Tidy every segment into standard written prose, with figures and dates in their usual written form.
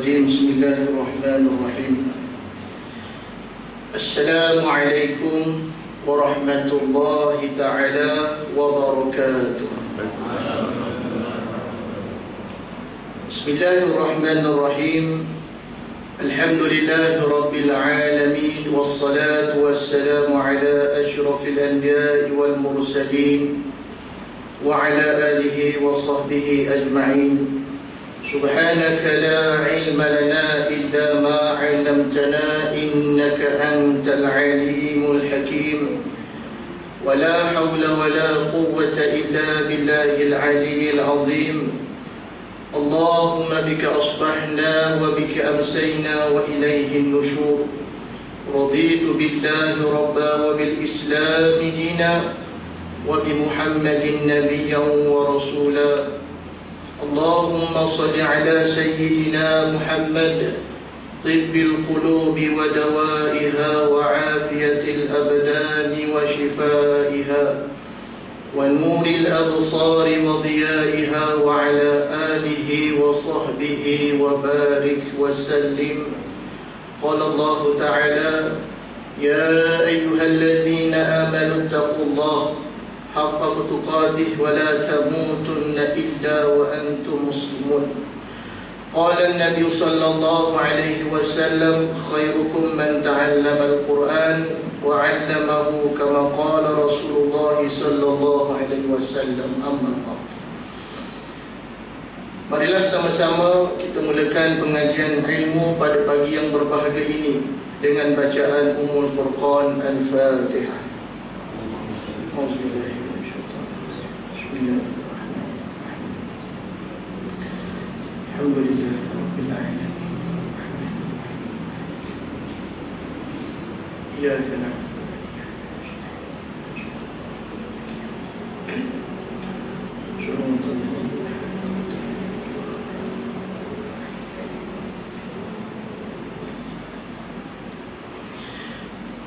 الرجيم بسم الله الرحمن الرحيم السلام عليكم ورحمة الله تعالى وبركاته بسم الله الرحمن الرحيم الحمد لله رب العالمين والصلاة والسلام على أشرف الأنبياء والمرسلين وعلى آله وصحبه أجمعين سبحانك لا علم لنا إلا ما علمتنا إنك أنت العليم الحكيم ولا حول ولا قوة إلا بالله العلي العظيم اللهم بك أصبحنا وبك أمسينا وإليه النشور رضيت بالله ربا وبالإسلام دينا وبمحمد نبيا ورسولا اللهم صل على سيدنا محمد طب القلوب ودوائها وعافية الأبدان وشفائها ونور الأبصار وضيائها وعلى آله وصحبه وبارك وسلم قال الله تعالى يا أيها الذين آمنوا اتقوا الله حق تقاته ولا تموتن إلا وأنتم مسلمون قال النبي صلى الله عليه وسلم خيركم من تعلم القرآن وعلمه كما قال رسول الله صلى الله عليه وسلم أما بعد. Marilah sama-sama kita mulakan pengajian ilmu pada pagi yang berbahagia ini dengan bacaan Ummul Furqan Al-Fatihah. Alhamdulillah Rabbil Alamin. Ya Allah.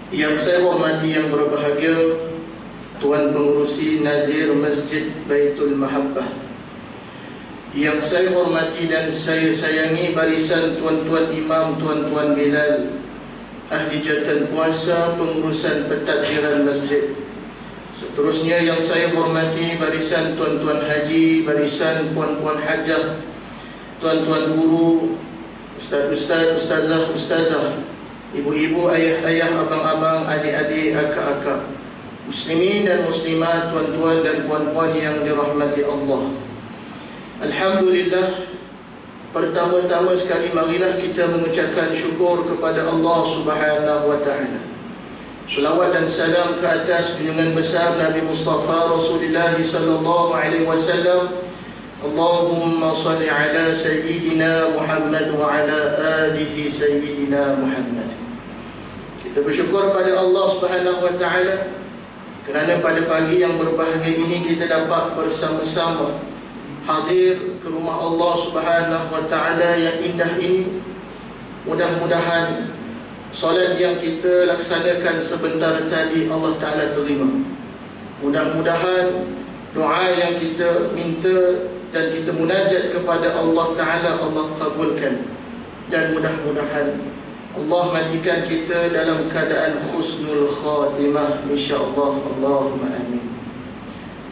Yang saya hormati yang berbahagia Tuan Pengurusi Nazir Masjid Baitul Mahabbah, yang saya hormati dan saya sayangi barisan tuan-tuan imam, tuan-tuan Bilal, ahli jawatan kuasa pengurusan pentadbiran masjid. Seterusnya yang saya hormati barisan tuan-tuan haji, barisan puan-puan hajah, tuan-tuan guru, ustaz-ustaz, ustazah-ustazah, ibu-ibu, ayah-ayah, abang-abang, adik-adik, akak-akak, muslimin dan muslimat, tuan-tuan dan puan-puan yang dirahmati Allah. Alhamdulillah, pertama-tama sekali marilah kita mengucapkan syukur kepada Allah Subhanahu wa taala. Selawat dan salam ke atas junjungan besar Nabi Mustafa Rasulullah sallallahu alaihi wasallam. Allahumma salli ala sayyidina Muhammad wa ala alihi sayyidina Muhammad. Kita bersyukur pada Allah Subhanahu wa taala kerana pada pagi yang berbahagia ini kita dapat bersama-sama hadir ke rumah Allah Subhanahu wa taala yang indah ini. Mudah-mudahan solat yang kita laksanakan sebentar tadi Allah Taala terima. Mudah-mudahan doa yang kita minta dan kita munajat kepada Allah Taala Allah kabulkan, dan mudah-mudahan Allah matikan kita dalam keadaan husnul khatimah insya-Allah. Allahumma amin.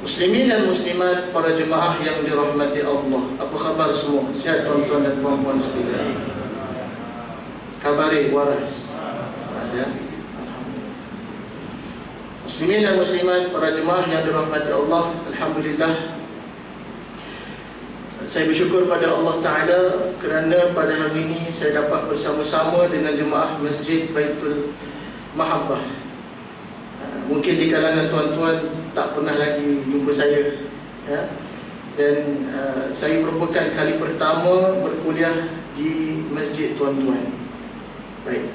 Muslimin dan muslimat, para jemaah yang dirahmati Allah, apa khabar semua? Sihat tuan-tuan dan puan-puan sekalian? Kabari waras. Ada. Muslimin dan muslimat, para jemaah yang dirahmati Allah, alhamdulillah saya bersyukur pada Allah Ta'ala kerana pada hari ini saya dapat bersama-sama dengan jemaah Masjid Baitul Mahabbah. Mungkin di kalangan tuan-tuan tak pernah lagi jumpa saya, ya? Dan saya merupakan kali pertama berkuliah di masjid tuan-tuan. Baik,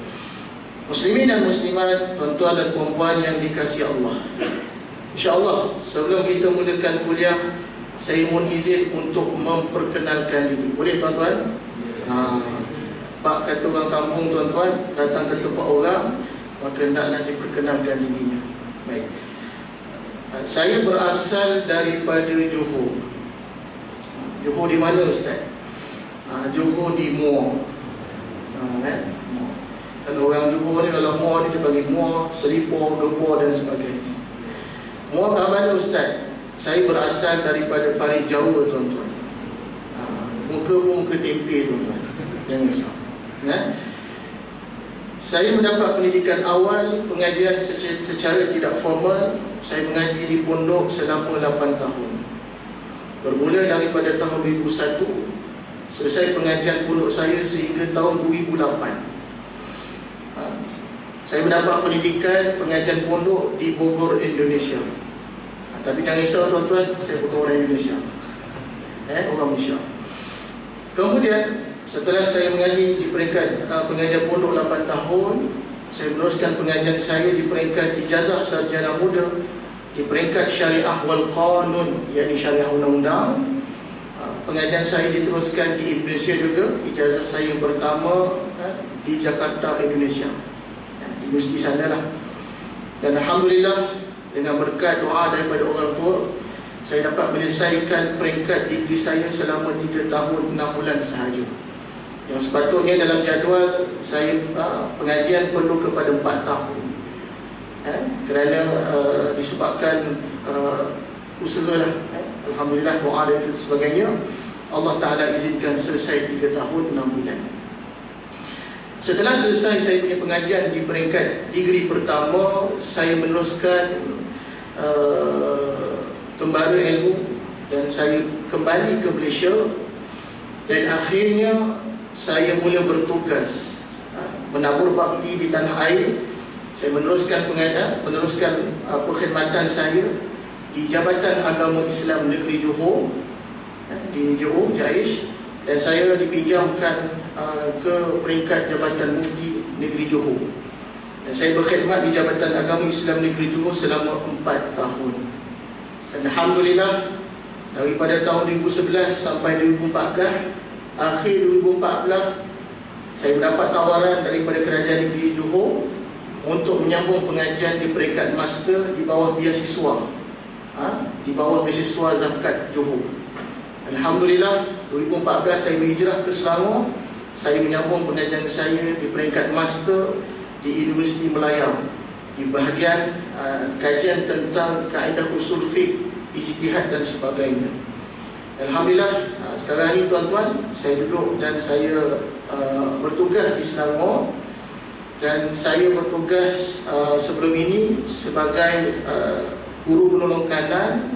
muslimin dan muslimat, tuan-tuan dan puan-puan yang dikasihi Allah, InsyaAllah sebelum kita mulakan kuliah, saya mohon izin untuk memperkenalkan diri. Boleh tuan-tuan? Pak kata orang kampung tuan-tuan, datang ke tempat orang, maka hendaklah diperkenalkan dirinya. Baik, saya berasal daripada Johor. Johor di mana Ustaz? Johor di Muar. Dan orang Johor ni kalau muar ni dia panggil muar, selipur, gebor dan sebagainya. Muar kat mana Ustaz? Saya berasal daripada Pari Jawa tuan-tuan. Muka pun muka tempe tuan-tuan. Jangan risau. Saya mendapat pendidikan awal pengajian secara tidak formal. Saya mengaji di pondok selama 8 tahun. Bermula daripada tahun 2001, selesai pengajian pondok saya sehingga tahun 2008. Saya mendapat pendidikan pengajian pondok di Bogor, Indonesia. Tapi jangan risau tuan-tuan, saya bukan orang Indonesia, orang Malaysia. Kemudian setelah saya mengaji di peringkat pengajian pondok 8 tahun, saya meneruskan pengajian saya di peringkat ijazah sarjana muda, di peringkat syariah wal qanun, yakni syariah undang-undang. Pengajian saya diteruskan di Indonesia juga. Ijazah saya pertama di Jakarta, Indonesia, di universiti sana lah. Dan alhamdulillah, dengan berkat doa daripada orang tua, saya dapat menyelesaikan peringkat degree saya selama 3 tahun 6 bulan sahaja. Yang sepatutnya dalam jadual saya pengajian perlu kepada 4 tahun, kerana disebabkan usaha lah. Alhamdulillah, doa dan sebagainya, Allah Ta'ala izinkan selesai 3 tahun 6 bulan. Setelah selesai saya punya pengajian di peringkat degree pertama, saya meneruskan kembara ilmu dan saya kembali ke Malaysia, dan akhirnya saya mula bertugas menabur bakti di tanah air. Saya meneruskan perkhidmatan saya di Jabatan Agama Islam Negeri Johor, di Johor JAIS, dan saya dipinjamkan ke peringkat Jabatan Mufti Negeri Johor. Dan saya berkhidmat di Jabatan Agama Islam Negeri Johor selama 4 tahun. Dan alhamdulillah, daripada tahun 2011 sampai 2014, akhir 2014, saya mendapat tawaran daripada Kerajaan Negeri Johor untuk menyambung pengajian di peringkat master di bawah beasiswa, di bawah beasiswa Zakat Johor. Alhamdulillah, 2014 saya berhijrah ke Selangor. Saya menyambung pengajian saya di peringkat master di Universiti Melaya, di bahagian kajian tentang kaedah usul fiqh, ijtihad dan sebagainya. Alhamdulillah, sekarang ini tuan-tuan, saya duduk dan saya bertugas di Selangor. Dan saya bertugas sebelum ini sebagai guru penolong kanan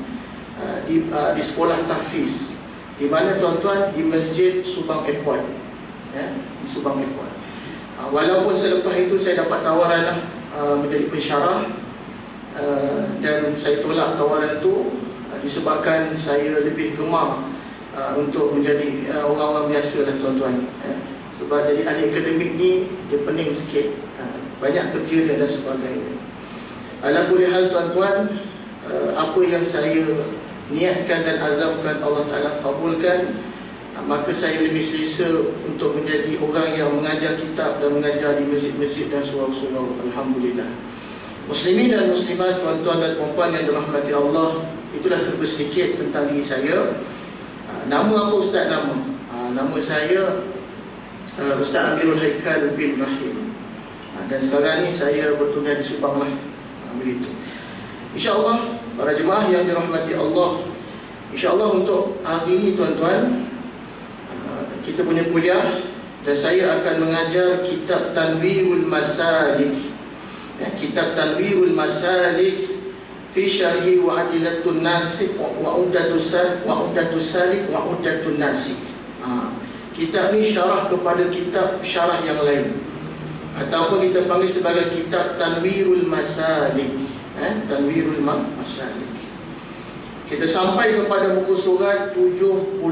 di sekolah tahfiz, di mana tuan-tuan, di Masjid Subang Airport, di Subang Airport. Walaupun selepas itu saya dapat tawaran menjadi pensyarah, dan saya tolak tawaran itu disebabkan saya lebih gemar untuk menjadi orang-orang biasa lah tuan-tuan. Sebab jadi ahli akademik ni dia pening sikit, banyak kerja dia dan sebagainya. Ala kulli hal tuan-tuan, apa yang saya niatkan dan azamkan Allah Ta'ala kabulkan, maka saya lebih selesa untuk menjadi orang yang mengajar kitab dan mengajar di masjid-masjid dan surau-surau. Alhamdulillah. Muslimin dan muslimat, tuan-tuan dan puan-puan yang dirahmati Allah, itulah serba sedikit tentang diri saya. Nama apa Ustaz? Nama saya Ustaz Amirul Haikal bin Rahim, dan sekarang ni saya bertugas di Subang lah, begitu. InsyaAllah para jemaah yang dirahmati Allah, InsyaAllah untuk hari ini tuan-tuan, kita punya kuliah, dan saya akan mengajar kitab Tanwirul Masalik, kitab Tanwirul Masalik fi syarhi wa adilatun nasik wa uddatus salik wa uddatun nasik. Kitab ni syarah kepada kitab syarah yang lain, ataupun kita panggil sebagai kitab Tanwirul Masalik, Tanwirul Masalik. Kita sampai kepada muka surat 73.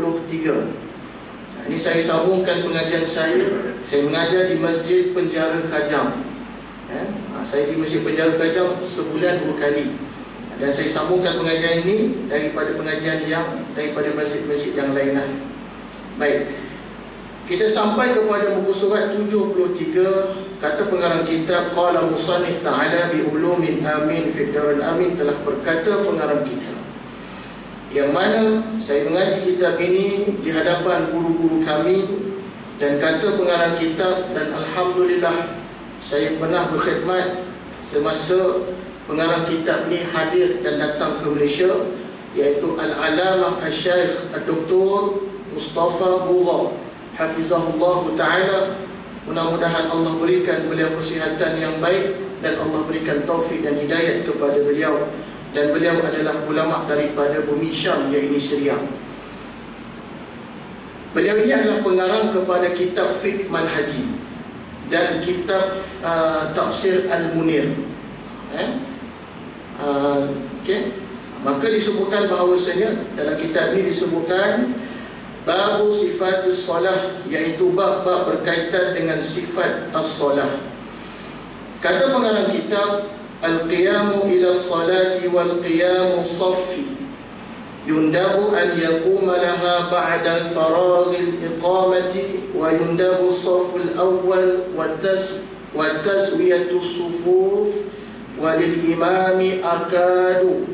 Ini saya sambungkan pengajian saya. Saya mengajar di Masjid Penjara Kajang. Saya di Masjid Penjara Kajang sebulan 2 kali. Dan saya sambungkan pengajian ini daripada pengajian yang daripada masjid-masjid yang lain. Baik, kita sampai kepada muka surat 73. Kata pengarang kitab, qala musannif ta'ala bi ulumin amin fi darul amin, telah berkata pengarang kitab, yang mana saya mengaji kitab ini di hadapan guru-guru kami Dan kata pengarang kitab, dan Alhamdulillah saya pernah berkhidmat semasa pengarang kitab ni hadir dan datang ke Malaysia, iaitu Al-Alamah Al-Syaikh Dr. Mustafa Bugha Hafizahullah Ta'ala. Mudah-mudahan Allah berikan beliau kesihatan yang baik dan Allah berikan taufik dan hidayat kepada beliau. Dan beliau adalah ulama daripada bumi Syam, iaitu Syria. Beliau ini adalah pengarang kepada kitab Fiqh Manhaji dan kitab Tafsir Al-Munir. Maka disebutkan bahawasanya dalam kitab ini disebutkan Babu sifatus solah, iaitu bab-bab berkaitan dengan sifat as-solah. Kata pengarang kitab, Al-qiyamu ila salati wal qiyamu saffi yundabu an yakuma laha ba'da al-faraghi al-iqamati wa yundabu as-saffu al-awwal wa taswiyatu as-sufuf wa lil-imami akadu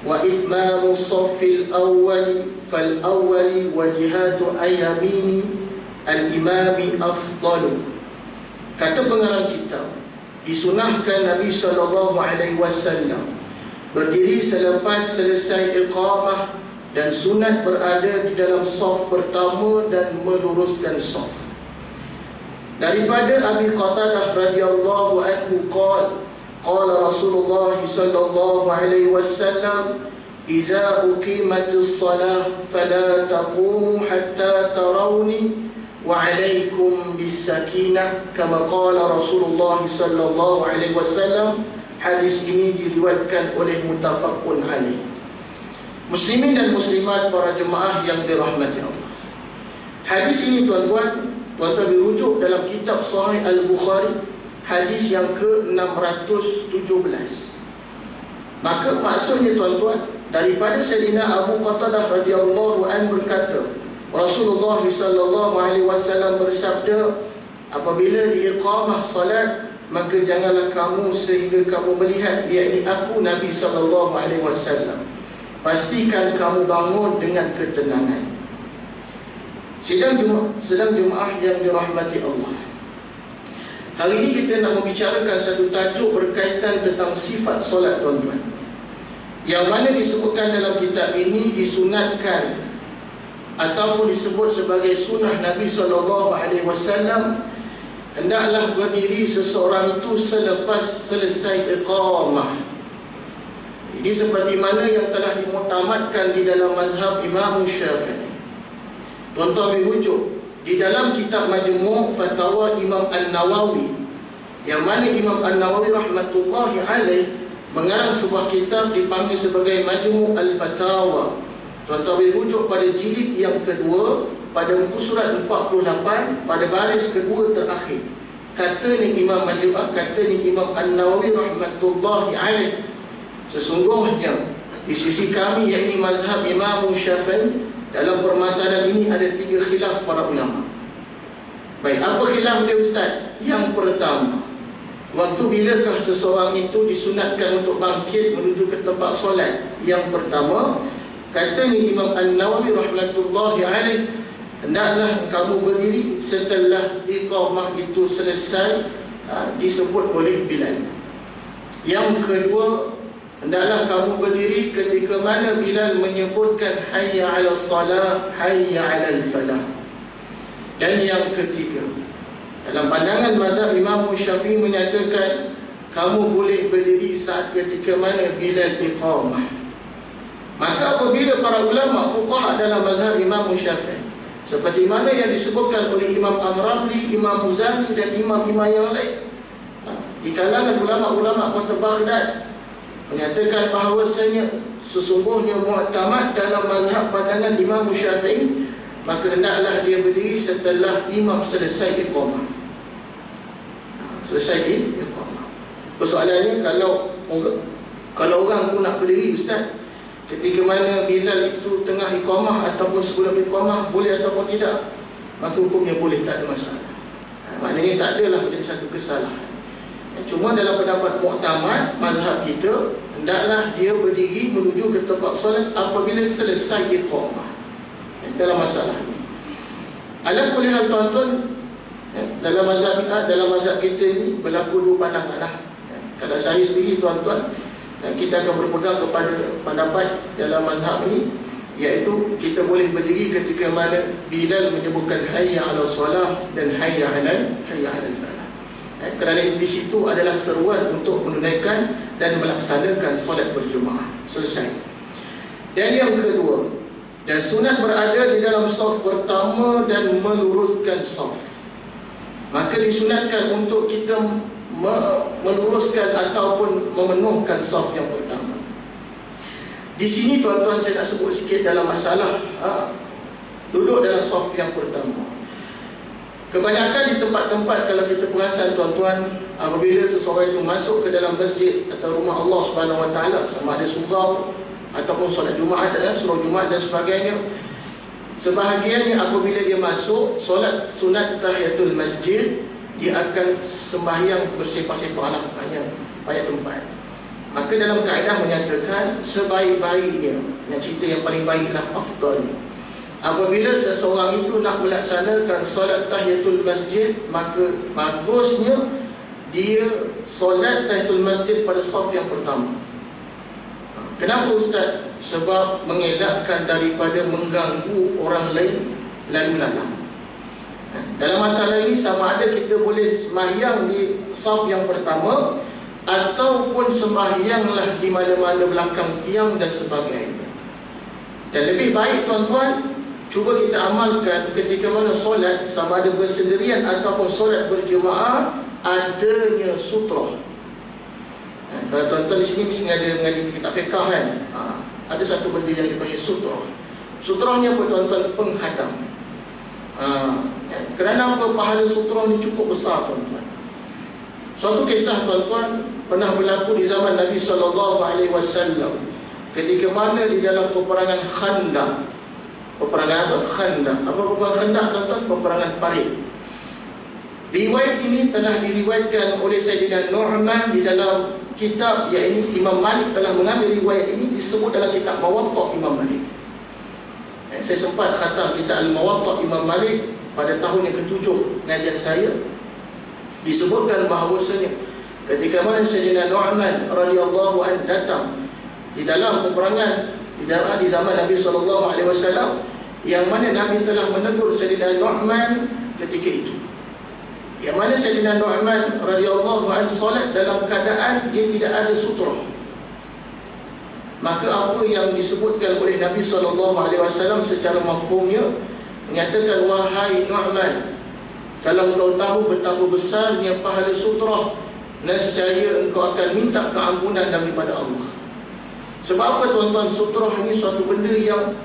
wa itmamu as-saffi al-awwali fal-awwali wa jihatu ayyamini al-imami afdalu. Kata pengarang kitab, disunahkan Nabi SAW berdiri selepas selesai iqamah dan sunat berada di dalam saf pertama dan meluruskan saf. Daripada Abi Qatadah radhiyallahu anhu qala Rasulullah sallallahu alaihi wasallam, "Idza uqimatis shalah fala taqumu hatta tarawni wa alaikum bisakinah," kama qala Rasulullah sallallahu alaihi wasallam. Hadis ini diriwayatkan oleh muttafaqun alaih. Muslimin dan muslimat, para jemaah yang dirahmati Allah, hadis ini tuan-tuan dirujuk dalam kitab Sahih Al-Bukhari, hadis yang ke-617. Maka maksudnya tuan-tuan, daripada Sayyidina Abu Qatadah radhiyallahu anhu berkata, Rasulullah sallallahu alaihi wasallam bersabda, apabila diiqamah salat, maka janganlah kamu sehingga kamu melihat, iaitu aku Nabi sallallahu alaihi wasallam. Pastikan kamu bangun dengan ketenangan. Sedang jemaah yang dirahmati Allah, hari ini kita nak membicarakan satu tajuk berkaitan tentang sifat solat tuan-tuan, yang mana disebutkan dalam kitab ini disunatkan ataupun disebut sebagai sunnah Nabi SAW. Hendaklah berdiri seseorang itu selepas selesai iqamah. Ini seperti mana yang telah dimuktamadkan di dalam mazhab Imam Syafi'i. Tuan-tuan merujuk di dalam kitab Majmu' Fatawa Imam An-Nawawi, yang mana Imam An-Nawawi rahmatullahi alaih mengarang sebuah kitab dipanggil sebagai Majmu' Al-Fatawa. Tuan-tuan merujuk pada jilid yang kedua, pada muka surat 48, pada baris kedua terakhir. Katanya Imam An-Nawawi rahmatullahi alaih, sesungguhnya di sisi kami, yakni mazhab Imam Syafi'i, dalam permasalahan ini ada 3 khilaf para ulama. Baik, apa khilaf dia ustaz? Yang pertama, waktu bilakah seseorang itu disunatkan untuk bangkit menuju ke tempat solat? Yang pertama, katanya Imam An-Nawawi rahmatullahi alaih, hendaklah kamu berdiri setelah iqamah itu selesai, disebut oleh Bilal. Yang kedua, hendaklah kamu berdiri ketika mana Bilal menyebutkan hayya 'alal salah, hayya 'alal falah. Dan yang ketiga, dalam pandangan mazhab Imam Syafi'i menyatakan kamu boleh berdiri saat ketika mana Bilal iqamah. Maka apabila para ulama fuqaha dalam mazhab Imam Syafi'i, seperti mana yang disebutkan oleh Imam Amrabli, Imam Muzani dan imam-imam yang lain di kalangan ulama-ulama kota Baghdad, menyatakan bahawasanya sesungguhnya mu'tamad dalam mazhab pandangan Imam Syafi'i, maka hendaklah dia berdiri setelah imam selesai iqamah. Selesai iqamah. Persoalannya, kalau orang pun nak berdiri ustaz, ketika mana Bilal itu tengah iqamah ataupun sebelum iqamah, boleh ataupun tidak, maka hukumnya boleh, tak ada masalah. Maknanya tak adalah menjadi satu kesalahan. Cuma dalam pendapat mu'tamad mazhab kita, hendaklah dia berdiri menuju ke tempat solat apabila selesai iqamah. Dalam masalah ini, Ala kulli hal tuan-tuan, dalam mazhab kita ni berlaku dua pandangan lah. Kalau saya sendiri tuan-tuan, kita akan berpegang kepada pendapat dalam mazhab ni, iaitu kita boleh berdiri ketika mana Bilal menyebutkan hayya 'ala solah dan hayya 'alal falah. Kerana di situ adalah seruan untuk menunaikan dan melaksanakan solat berjemaah. Selesai. Dan yang kedua, dan sunat berada di dalam saf pertama dan meluruskan saf. Maka disunatkan untuk kita meluruskan ataupun memenuhkan saf yang pertama. Di sini tuan-tuan saya nak sebut sikit dalam masalah duduk dalam saf yang pertama. Kebanyakan di tempat-tempat, kalau kita perasan tuan-tuan, apabila seseorang itu masuk ke dalam masjid atau rumah Allah Subhanahu Wa Taala, sama ada surau ataupun solat Jumaat, surau Jumaat dan sebagainya, sebahagiannya apabila dia masuk solat sunat tahiyatul masjid, dia akan sembahyang bersepah-sepah lah, banyak tempat. Maka dalam kaedah menyatakan sebaik-baiknya, yang cerita yang paling baiklah, afdal, apabila seseorang itu nak melaksanakan solat tahiyatul masjid, maka bagusnya dia solat tahiyatul masjid pada saf yang pertama. Kenapa Ustaz? Sebab mengelakkan daripada mengganggu orang lain lalu lalang. Dalam masalah ini, sama ada kita boleh sembahyang di saf yang pertama ataupun sembahyanglah di mana-mana belakang tiang dan sebagainya. Dan lebih baik tuan-tuan, cuba kita amalkan ketika mana solat, sama ada bersendirian ataupun solat berjemaah, adanya sutrah. Kalau tuan-tuan di sini mesti ada mengaji kitab fiqh kan, ada satu benda yang dipanggil sutrah. Sutrahnya apa tuan-tuan? Penghadang. Kerana apa? Pahala sutrah ni cukup besar tuan-tuan. Suatu kisah tuan-tuan pernah berlaku di zaman Nabi SAW, ketika mana di dalam peperangan Khandaq. Peperangan apa? Khandaq. Apa peperangan Khandaq tuan-tuan? Peperangan parit. Riwayat ini telah diriwayatkan oleh Sayyidina Nu'man di dalam kitab, iaitu Imam Malik telah mengambil riwayat ini, disebut dalam kitab Muwatta Imam Malik. Saya sempat khatam kitab Al-Muwatta Imam Malik pada tahun yang ke-7 pengajian saya. Disebutkan bahawasanya ketika mana Sayyidina Nu'man radhiyallahu anhu datang di dalam peperangan di zaman Nabi SAW, yang mana Nabi telah menegur Sayyidina Nu'man ketika itu, yang mana Sayyidina Nu'man radhiyallahu anhu solat dalam keadaan dia tidak ada sutrah. Maka apa yang disebutkan oleh Nabi SAW secara mafhumnya menyatakan, wahai Nu'man, kalau engkau tahu betapa besarnya pahala sutrah, nescaya engkau akan minta keampunan daripada Allah. Sebab apa tuan-tuan? Sutrah ini suatu benda yang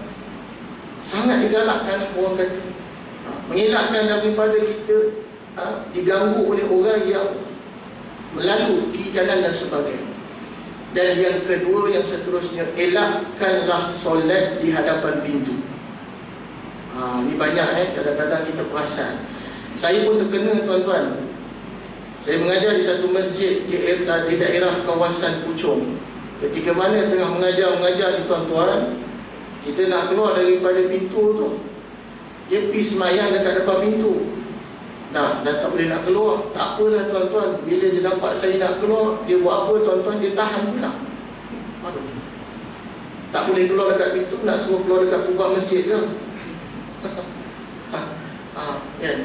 sangat digalakkan, orang kata, mengelakkan daripada kita diganggu oleh orang yang melalu kiri kanan dan sebagainya. Dan yang kedua, yang seterusnya, elakkanlah solat di hadapan pintu. Ini banyak kadang-kadang kita perasan. Saya pun terkena tuan-tuan. Saya mengajar di satu masjid di daerah kawasan Puchong. Ketika mana tengah mengajar ni tuan-tuan, kita nak keluar daripada pintu tu, dia pergi semayang dekat depan pintu. Dah tak boleh nak keluar. Tak apalah tuan-tuan, bila dia nampak saya nak keluar, dia buat apa tuan-tuan? Dia tahan pula. Aduh, tak boleh keluar dekat pintu, nak suruh keluar dekat kubah masjid ke? Kan?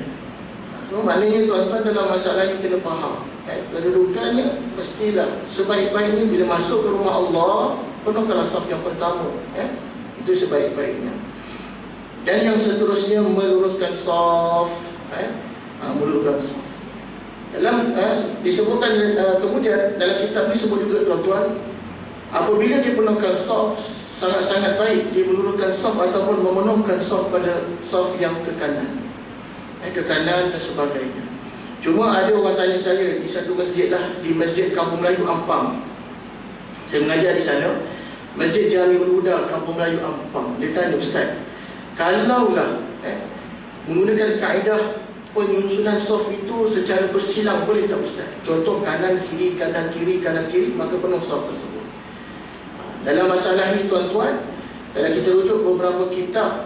So maknanya tuan-tuan dalam masalah ini kena faham, kedudukannya mestilah sebaik-baiknya bila masuk ke rumah Allah, penuhkanlah saf yang pertama. Itu sebaik-baiknya. Dan yang seterusnya, meluruskan saf. Meluruskan saf. Dalam disebutkan kemudian dalam kitab ini sebut juga tuan-tuan, apabila dia penuhkan saf, sangat-sangat baik dia meluruskan saf ataupun memenuhkan saf pada saf yang ke kanan, ke kanan dan sebagainya. Cuma ada orang tanya saya di satu masjid lah, di Masjid Kampung Melayu Ampang. Saya mengajar di sana, Masjid Jamiul Huda Kampung Melayu Ampang. Dia tanya, Ustaz, kalaulah menggunakan kaedah penyusunan saf itu secara bersilang, boleh tak Ustaz? Contoh kanan kiri, kanan kiri, kanan kiri, maka penuh saf tersebut. Dalam masalah ini tuan-tuan, kalau kita rujuk beberapa kitab,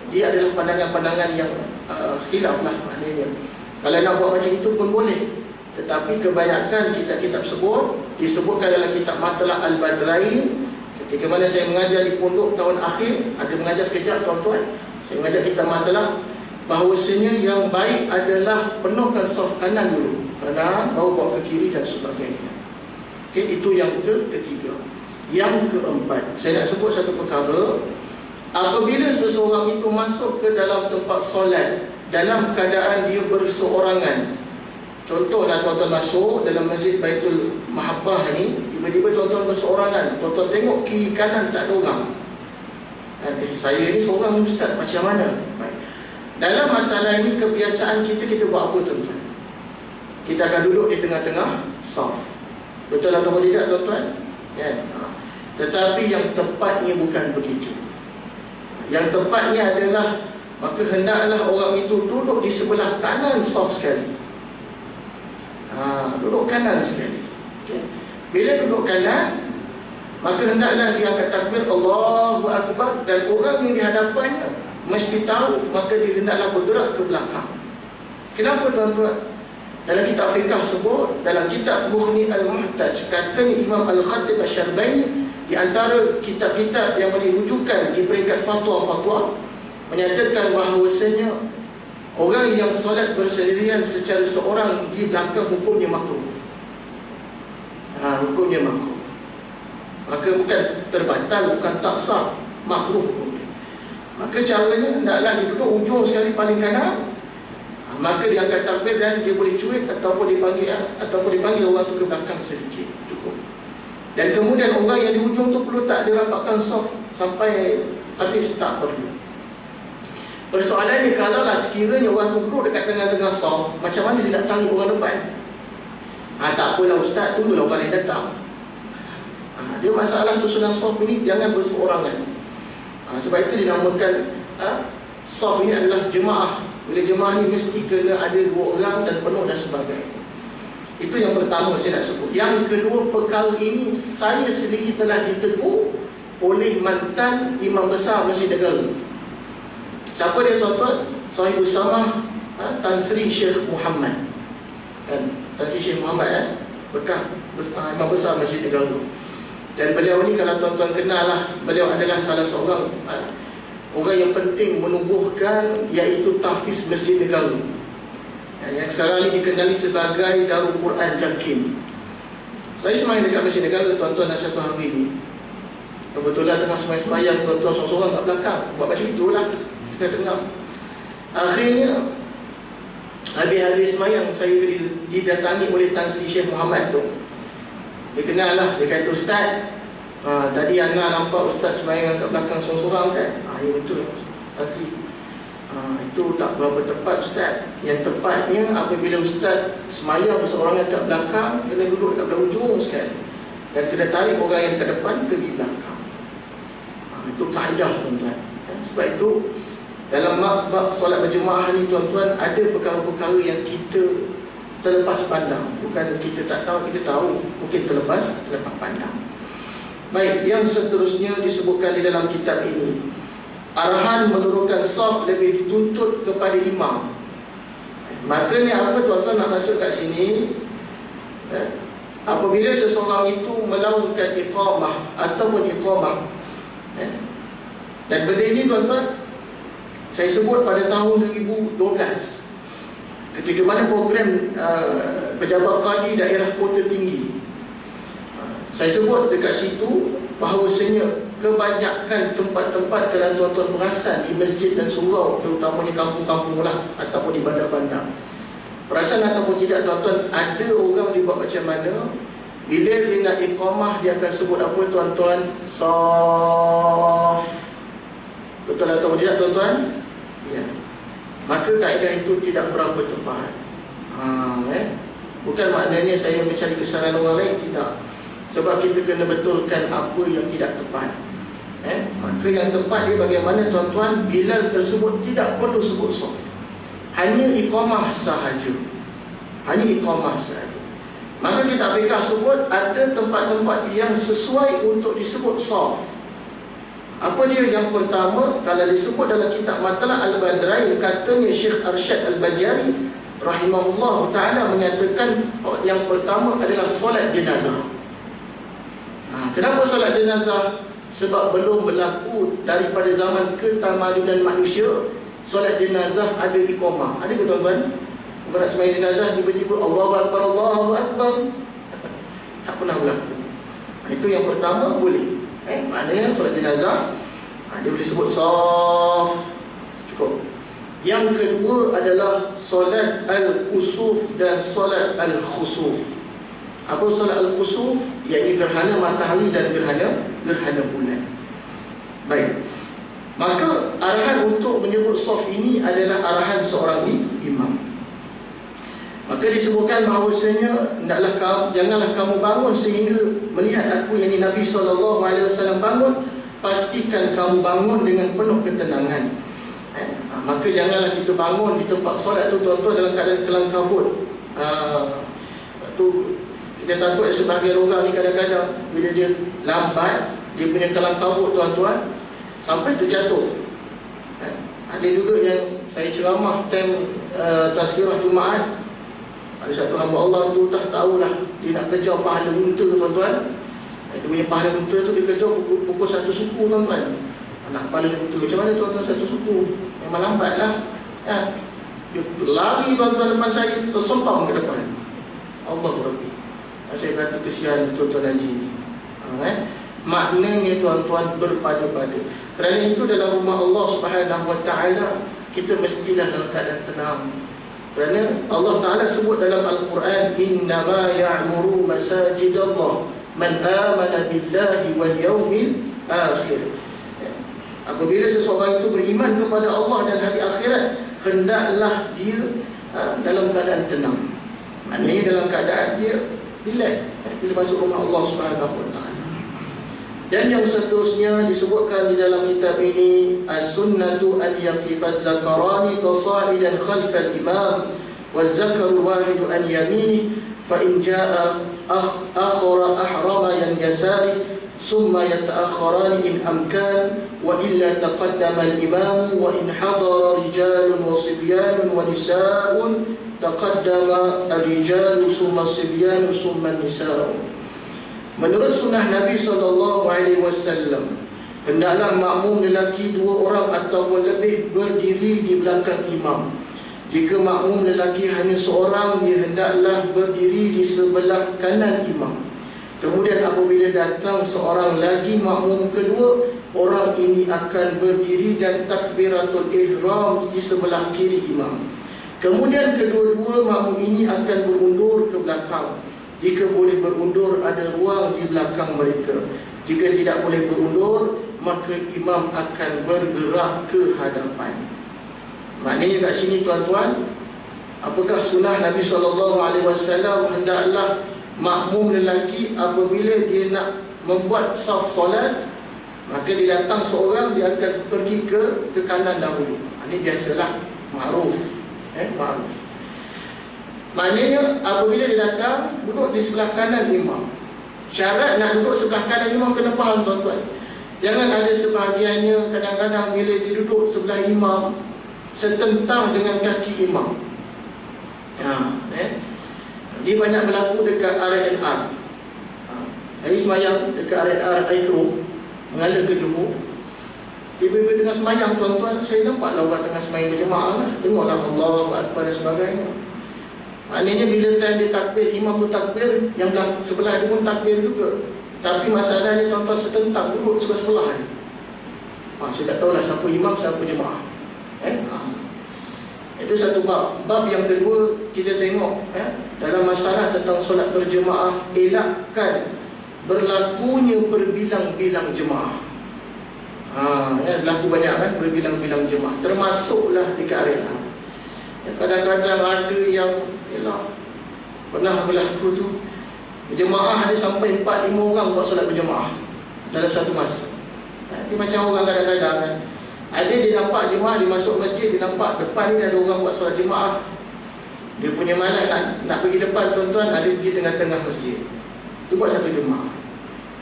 dia adalah pandangan-pandangan yang khilaf lah maknanya. Kalau nak buat macam itu pun boleh. Tetapi kebanyakan kitab-kitab disebutkan dalam kitab Matla'a Al-Badrain. Ketika mana saya mengajar di pondok tahun akhir, ada mengajar sekejap tuan-tuan, saya mengajar kitab Matla'a, bahawasanya yang baik adalah penuhkan saf kanan dulu, kanan baru bawa ke kiri dan sebagainya. Okey, itu yang ketiga. Yang keempat, saya nak sebut satu perkara. Apabila seseorang itu masuk ke dalam tempat solat dalam keadaan dia berseorangan, contohlah tuan-tuan masuk dalam masjid Baitul Mahabbah ni, tiba-tiba tuan-tuan berseorangan, tuan-tuan tengok kiri kanan tak ada orang. Saya ni seorang ustaz, macam mana? Baik. Dalam masalah ini kebiasaan kita buat apa tuan-tuan? Kita akan duduk di tengah-tengah saf. Betul atau tidak tuan-tuan? Kan? Tetapi yang tepatnya bukan begitu. Yang tepatnya adalah, maka hendaklah orang itu duduk di sebelah kanan saf sekali. Duduk kanan sekali. Okay. Bila duduk kanan, maka hendaklah dia angkat takbir Allahu Akbar, dan orang yang di hadapannya mesti tahu, maka dia hendaklah bergerak ke belakang. Kenapa tuan-tuan? Dalam kitab fiqh sebut, dalam kitab Mughni Al-Muhtaj, katanya Imam Al-Khatib Asy-Syarbaini, di antara kitab-kitab yang dirujukan di peringkat fatwa-fatwa, menyatakan bahawasanya orang yang solat bersendirian secara seorang di belakang hukumnya makruh. Hukumnya makruh. Maka bukan terbatal, bukan tak sah, makruh hukumnya. Maka caranya hendaklah dia duduk ujung sekali paling kanan, maka dia angkat takbir dan dia boleh cuit ataupun dipanggil orang tu ke belakang sedikit, cukup. Dan kemudian orang yang di ujung tu perlu tak dirapatkan saf sampai habis, tak perlu. Persoalannya, kalaulah sekiranya orang tu duduk dekat tengah-tengah saf, macam mana dia nak tarik orang depan? Tak apalah ustaz, tunggulah orang lain datang. Dia masalah susunan saf ini jangan berseorangan. Sebab itu dinamakan saf ini adalah jemaah. Bila jemaah ni mesti kena ada 2 orang dan penuh dan sebagainya. Itu yang pertama saya nak sebut. Yang kedua, perkara ini saya sendiri telah ditegur oleh mantan Imam Besar Masjid Negara. Siapa dia tuan-tuan? Sahib Usamah Tan Sri Sheikh Muhammad. Kan? Tan Sri Sheikh Muhammad bekas Imam Besar Masjid Negara. Dan beliau ni kalau tuan-tuan kenal lah, beliau adalah salah seorang orang yang penting menubuhkan iaitu tahfiz Masjid Negara, yang sekarang ini dikenali sebagai Darul Quran Jakim. Saya semayang dekat Masjid Negara tuan-tuan, dan satu hari ni kebetulan tengah semayang tuan-tuan seorang-seorang kat belakang buat macam itulah, tengah-tengah. Akhirnya habis-habis semayang saya didatangi oleh Tan Sri Sheikh Muhammad tu. Dia kenal lah, dia kata, ustaz, tadi Ana nampak ustaz semayang kat belakang seorang-seorang kan? Ya betul Tan Sri. Itu tak berapa tepat ustaz. Yang tepatnya apabila ustaz semayang seorang kat belakang, kena duduk kat belah ujung sekali, dan kena tarik orang yang ke depan ke belakang. Itu kaedah tuan-tuan. Sebab itu dalam bab solat berjemaah ni tuan-tuan, ada perkara-perkara yang kita terlepas pandang. Bukan kita tak tahu, kita tahu, mungkin terlepas pandang. Baik, yang seterusnya disebutkan di dalam kitab ini, arahan meluruskan saf lebih dituntut kepada imam. Maknanya apa tuan-tuan nak masuk kat sini? Apabila seseorang itu melakukan iqamah ataupun iqamah, dan benda ini tuan-tuan saya sebut pada tahun 2012, ketika mana program pejabat qadi daerah Kota Tinggi. Saya sebut dekat situ bahawasanya kebanyakan tempat-tempat, kalau tuan-tuan perasan di masjid dan surau, terutamanya kampung-kampung lah ataupun di bandar-bandar, perasan ataupun tidak tuan-tuan, ada orang dia buat macam mana? Bila dia nak iqamah, dia akan sebut apa tuan-tuan? Saf. Betul atau tidak tuan-tuan? Ya. Maka kaedah itu tidak berapa tepat. Bukan maknanya saya mencari kesalahan orang lain, tidak. Sebab kita kena betulkan apa yang tidak tepat. Maka yang tepat dia bagaimana tuan-tuan? Bilal tersebut tidak perlu sebut saf, hanya iqamah sahaja. Hanya iqamah sahaja. Maka kitab fiqh sebut ada tempat-tempat yang sesuai untuk disebut saf. Apa dia? Yang pertama, kalau disebut dalam kitab Matla' Al-Badrain, katanya Syekh Arsyad Al-Bajari rahimahullah ta'ala menyatakan yang pertama adalah solat jenazah. Kenapa solat jenazah? Sebab belum berlaku daripada zaman ketamadunan manusia solat jenazah ada iqamah. Ada ke tuan-tuan? Nak sembahyang jenazah tiba-tiba Allahu Akbar, Allahu Akbar, tak pernah berlaku. Itu yang pertama, boleh. Maknanya solat jenazah dia boleh sebut saf, cukup. Yang kedua adalah solat al-kusuf dan solat al-khusuf. Apa solat al-kusuf? Iaitu gerhana matahari dan gerhana bulan. Baik. Maka arahan untuk menyebut saf ini adalah arahan seorang imam. Maka disebutkan bahawasanya janganlah kamu bangun sehingga melihat aku, yang Nabi SAW bangun. Pastikan kamu bangun dengan penuh ketenangan. Maka janganlah kita bangun di tempat solat tu tuan-tuan dalam keadaan kelam kabut. Kita takut sebahagian orang ni kadang-kadang bila dia lambat, dia punya kelam kabut tuan-tuan, sampai terjatuh. Ada juga yang saya ceramah time tazkirah Jumaat, ada satu hamba Allah tu tak tahulah dia nak kejar pahala unta tuan-tuan. Dia punya pahala unta tu dia kejar pukul satu suku tuan-tuan. Nak pahala unta macam mana tuan-tuan satu suku? Memang lambat lah. Dia lari tuan-tuan depan saya, tersempam ke depan. Allah Rabbi. Saya kata kesian tuan-tuan haji ni. Maknanya tuan-tuan berpada-pada. Kerana itu dalam rumah Allah Subhanahu Wa Taala kita mestilah dalam keadaan tenang. Kerana Allah Ta'ala sebut dalam Al-Quran, innama ya'muru masajidallah man amana billahi wal yawmil akhir. Apabila seseorang itu beriman kepada Allah dan hari akhirat, hendaklah dia dalam keadaan tenang. Maknanya dalam keadaan dia relax bila masuk rumah Allah Subhanahu Wa Ta'ala. Dan yang seterusnya disebutkan di dalam kitab ini, as-sunnatu an yaqifaz zakarani qasa'idan khalfal imam waz-zakaru wahidu an yamini fa in jaa akhara ahrama yan yasari summa yata'akharani in amkan wa illa taqaddama al-imam wa in hadara rijalun wa sibyanun wa nisaa'un taqaddama ar-rijalu summa sibyanun summa nisaa'un. Menurut sunnah Nabi SAW, hendaklah makmum lelaki 2 orang ataupun lebih berdiri di belakang imam. Jika makmum lelaki hanya seorang, dia hendaklah berdiri di sebelah kanan imam. Kemudian apabila datang seorang lagi makmum kedua, orang ini akan berdiri dan takbiratul ihram di sebelah kiri imam. Kemudian kedua-dua makmum ini akan berundur ke belakang. Jika boleh berundur, ada ruang di belakang mereka. Jika tidak boleh berundur, maka imam akan bergerak ke hadapan. Maknanya kat sini tuan-tuan, apakah sunnah Nabi SAW? Hendaklah makmum lelaki apabila dia nak membuat saf solat, maka dia datang seorang, dia akan pergi ke kanan dahulu. Ini biasalah, ma'ruf. Ma'ruf. Maknanya apabila dia datang, duduk di sebelah kanan imam. Syarat nak duduk sebelah kanan imam kena faham tuan-tuan. Jangan ada sebahagiannya kadang-kadang bila dia duduk sebelah imam setentang dengan kaki imam. Dia banyak berlaku dekat RNR. Hari semayang dekat RNR Aikro mengalir ke Johor. Tiba-tiba tengah semayang tuan-tuan, saya nampaklah orang tengah semayang berjemaah lah. Dengarlah Allahu Akbar dan sebagainya. Maknanya bila time dia takbir, imam tu takbir, yang sebelah dia pun takbir juga. Tapi masalahnya tuan-tuan setentang duduk sebelah-sebelah dia. Saya tak tahulah siapa imam, siapa jemaah. Itu satu bab. Bab yang kedua, kita tengok dalam masalah tentang solat berjemaah, elakkan berlakunya berbilang-bilang jemaah. Berlaku banyak kan berbilang-bilang jemaah. Termasuklah dekat arena. Kadang-kadang ada yang pernah berlaku tu, berjemaah ada sampai 4-5 orang buat solat berjemaah dalam satu masa. Dia macam orang kadang-kadang kan, ada dia nampak jemaah, dia masuk masjid, dia nampak depan ni ada orang buat solat jemaah. Dia punya malas nak pergi depan tuan-tuan, ada pergi tengah-tengah masjid. Dia buat satu jemaah.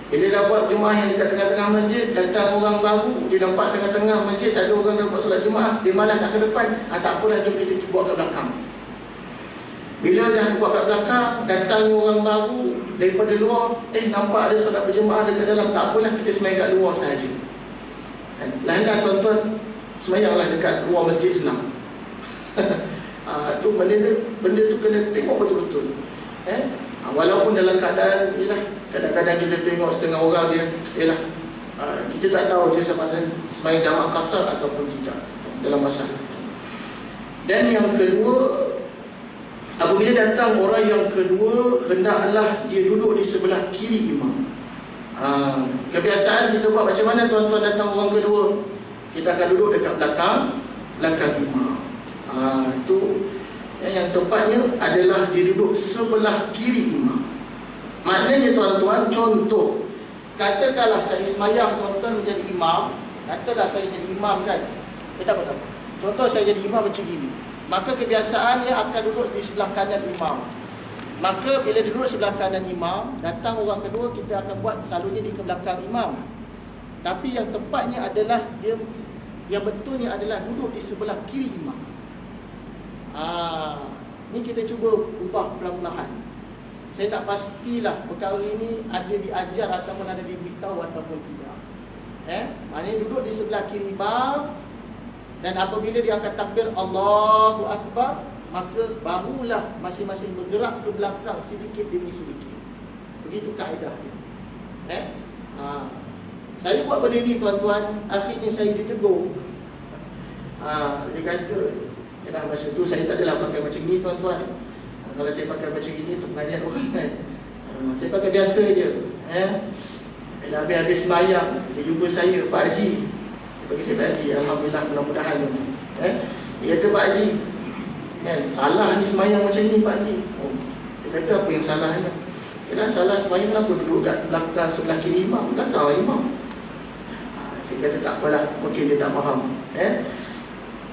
Bila dah buat Jumaat yang dekat tengah-tengah masjid, datang orang baru, dia nampak tengah-tengah masjid ada orang yang buat solat Jumaat, dia malas nak ke depan, tak apalah, jom kita buat kat belakang. Bila dah buat kat belakang, datang orang baru daripada luar, nampak ada solat berjemaah dekat dalam, tak apalah, kita semayang kat luar sahaja. Lain-lain tuan-tuan, semayanglah dekat luar masjid senang. Tu benda tu kena tengok betul-betul. Walaupun dalam keadaan kadang-kadang kita tengok setengah orang dia kita tak tahu dia sama ada semayang jamaah kasar ataupun tidak dalam masalah. Dan yang kedua, apabila datang orang yang kedua, hendaklah dia duduk di sebelah kiri imam. Kebiasaan kita buat macam mana tuan-tuan datang orang kedua? Kita akan duduk dekat belakang imam. Itu yang tepatnya adalah dia duduk sebelah kiri imam. Maknanya tuan-tuan, contoh, katakanlah saya semayang tuan-tuan menjadi imam, katalah saya jadi imam kan, tak apa. Contoh saya jadi imam macam gini, maka kebiasaannya akan duduk di sebelah kanan imam. Maka bila duduk sebelah kanan imam, datang orang kedua, kita akan buat selalunya di ke belakang imam. Tapi yang tepatnya adalah yang betulnya adalah duduk di sebelah kiri imam. Ni kita cuba ubah pelan-pelan. Saya tak pastilah perkara ini ada diajar ataupun ada diberitahu ataupun tidak. Maknanya duduk di sebelah kiri imam, dan apabila dia akan takbir Allahu Akbar, maka barulah masing-masing bergerak ke belakang sedikit demi sedikit. Begitu kaedah dia. Saya buat benda ni tuan-tuan, akhirnya saya ditegur. Dia kata, masa tu saya tak adalah pakai macam ni tuan-tuan. Kalau saya pakai macam ini untuk mengajar orang kan, saya pakai biasa je. Bila habis-habis sembahyang, dia jumpa saya, Pak Haji. Dia bagi saya Pak Haji, alhamdulillah, mudah-mudahan. Dia kata, Pak Haji, salah ni sembahyang macam ni Pak Haji. Dia kata, apa yang salahnya? Kira salah sembahyang, kenapa duduk kat belakang sebelah kiri imam, belakang imam? Saya kata tak apalah, mungkin dia tak faham.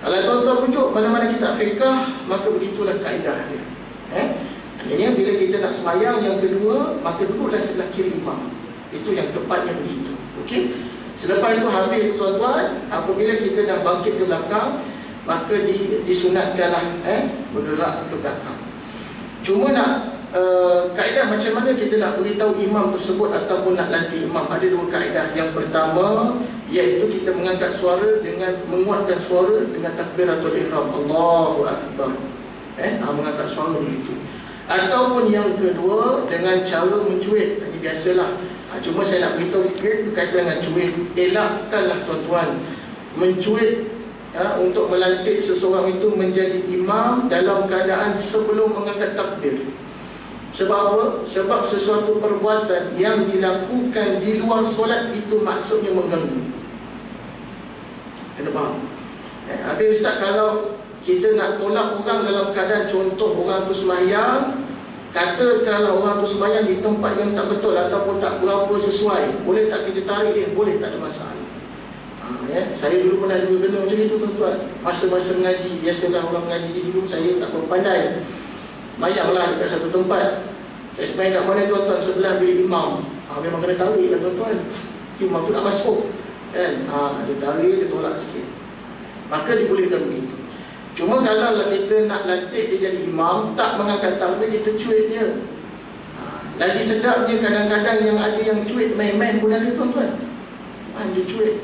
Kalau tuan-tuan rujuk mana-mana kitab fiqh, maka begitulah kaedah dia. Maknanya bila kita nak sembahyang yang kedua, maka duduklah sebelah kiri imam. Itu yang tepatnya begitu. Okey. Selepas itu habis tuan-tuan, apabila kita dah bangkit ke belakang, maka disunatkanlah bergerak ke belakang. Cuma nak kaedah macam mana kita nak beritahu imam tersebut ataupun nak lantik imam, ada dua kaedah. Yang pertama, iaitu kita mengangkat suara dengan menguatkan suara dengan takbiratul ihram, Allahu Akbar. Mengangkat suara begitu. Ataupun yang kedua, dengan cara mencuit. Ini biasalah. Cuma saya nak beritahu sikit berkaitan dengan cuit. Elakkanlah tuan-tuan mencuit untuk melantik seseorang itu menjadi imam dalam keadaan sebelum mengangkat takbir. Sebab apa? Sebab sesuatu perbuatan yang dilakukan di luar solat itu maksudnya mengganggu. Kena faham? Habis Ustaz, kalau kita nak tolak orang dalam keadaan, contoh orang tu sembahyang, katakanlah orang tu sembahyang di tempat yang tak betul ataupun tak berapa sesuai, boleh tak kita tarik dia? Boleh, tak ada masalah. Saya dulu pernah juga kena macam itu tuan-tuan. Masa-masa mengaji, biasalah orang mengaji dulu, saya tak berpandai. Sembahyanglah dekat satu tempat. Saya sembahyang kat mana tuan-tuan? Sebelah bilik imam. Memang kena tarik lah tuan-tuan. Imam tu nak masuk dia tarik, dia tolak sikit, maka dibolehkan begitu. Cuma kalau kita nak lantik dia jadi imam, tak mengangkat takbir, kita cuit dia. Lagi sedapnya kadang-kadang yang ada yang cuit main-main pun ada tuan-tuan. Dia cuit,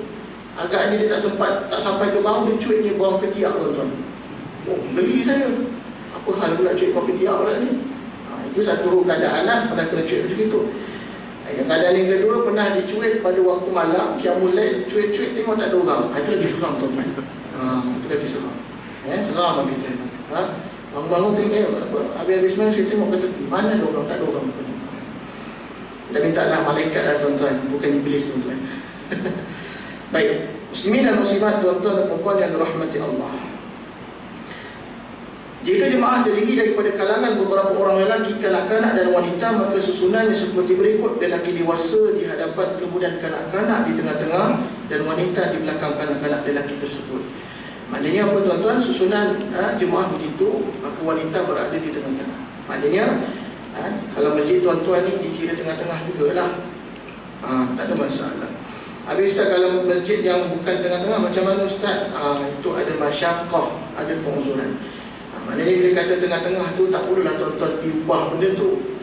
agaknya dia tak sampai ke bawah, dia cuit ni bawah ketiak tuan-tuan. Geli saya, apa hal pula cuit bawah ketiak orang ni? Itu satu keadaan pernah kena cuit macam itu. Yang keadaan yang kedua, pernah dicuit pada waktu malam, qiyamul lail, cuit-cuit tengok tak ada orang. Itu lagi seram tuan-tuan. Itu lagi seram. Seram habis tu. Bangun-bangun tengok, habis-habis main saya tengok kata, mana ada orang? Tak ada orang. Kita mintalah malaikat lah tuan-tuan, bukan iblis tuan-tuan. Baik, muslimin dan muslimat, tuan-tuan dan puan-puan yang dirahmati Allah. Jika jemaah terdiri daripada kalangan beberapa orang lelaki, kanak-kanak dan wanita, maka susunannya seperti berikut: lelaki dewasa di hadapan, kemudian kanak-kanak di tengah-tengah, dan wanita di belakang kanak-kanak lelaki tersebut. Maknanya apa tuan-tuan? Susunan jemaah begitu, maka wanita berada di tengah-tengah. Maknanya kalau masjid tuan-tuan ni dikira tengah-tengah jugalah. Tak ada masalah. Habis Ustaz, kalau masjid yang bukan tengah-tengah macam mana Ustaz? Itu ada masyaqqah, ada penguzuran. Maknanya bila kata tengah-tengah tu tak perlulah tuan-tuan diubah benda tu.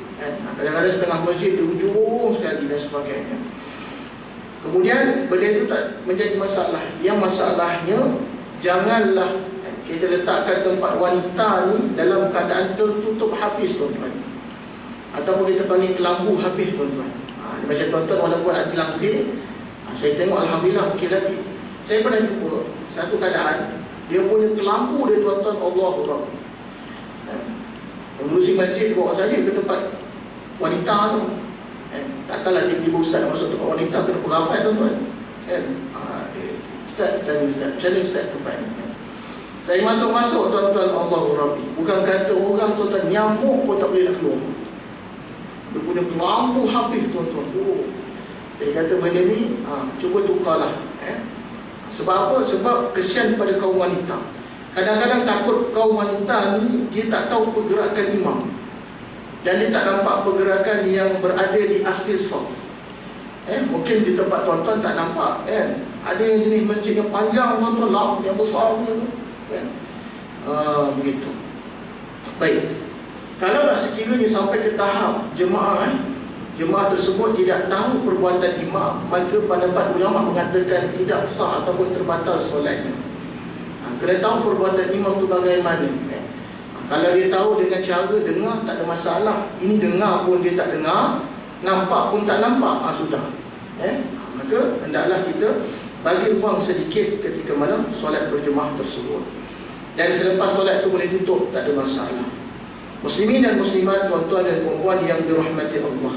Kadang-kadang setengah masjid di ujung sekali dan sebagainya. Kemudian benda itu tak menjadi masalah. Yang masalahnya, janganlah kita letakkan tempat wanita ni dalam keadaan tertutup habis tuan-tuan, ataupun kita panggil kelambu habis tuan-tuan. Macam tuan-tuan walaupun ada langsir, saya tengok Alhamdulillah okey lagi. Saya pernah jumpa satu keadaan, dia punya kelambu dia tuan-tuan, Allahu Akbar. Pengurusi masjid bawa saya ke tempat wanita tu. Takkanlah tiba-tiba Ustaz nak masuk tempat wanita kena peramai tuan-tuan. Ustaz, tanya Ustaz, macam mana Ustaz tempat ni? Saya masuk-masuk tuan-tuan, Allahu Rabbi. Bukan kata orang tuan-tuan, nyamuk pun tak boleh nak keluar. Dia punya kelambu habis tuan-tuan. Saya kata benda ni, cuba tukarlah. Sebab apa? Sebab kesian pada kaum wanita. Kadang-kadang takut kaum wanita ni, dia tak tahu pergerakan imam. Dan dia tak nampak pergerakan yang berada di akhir saf. Mungkin di tempat tuan-tuan tak nampak kan. Ada yang jenis masjid yang panjang tuan-tuan, yang besar kan. Begitu. Baik. Kalaulah sekiranya sampai ke tahap jemaah tersebut tidak tahu perbuatan imam, maka pendapat ulama mengatakan tidak sah ataupun terbatal solatnya. Kena tahu perbuatan imam itu bagaimana. Kalau dia tahu dengan cara dengar, tak ada masalah. Ini dengar pun dia tak dengar, nampak pun tak nampak, sudah. Maka hendaklah kita bagi ruang sedikit ketika mana solat berjemaah tersebut. Dan selepas solat itu boleh tutup, tak ada masalah. Muslimin dan muslimat, tuan-tuan dan puan-puan yang dirahmati Allah.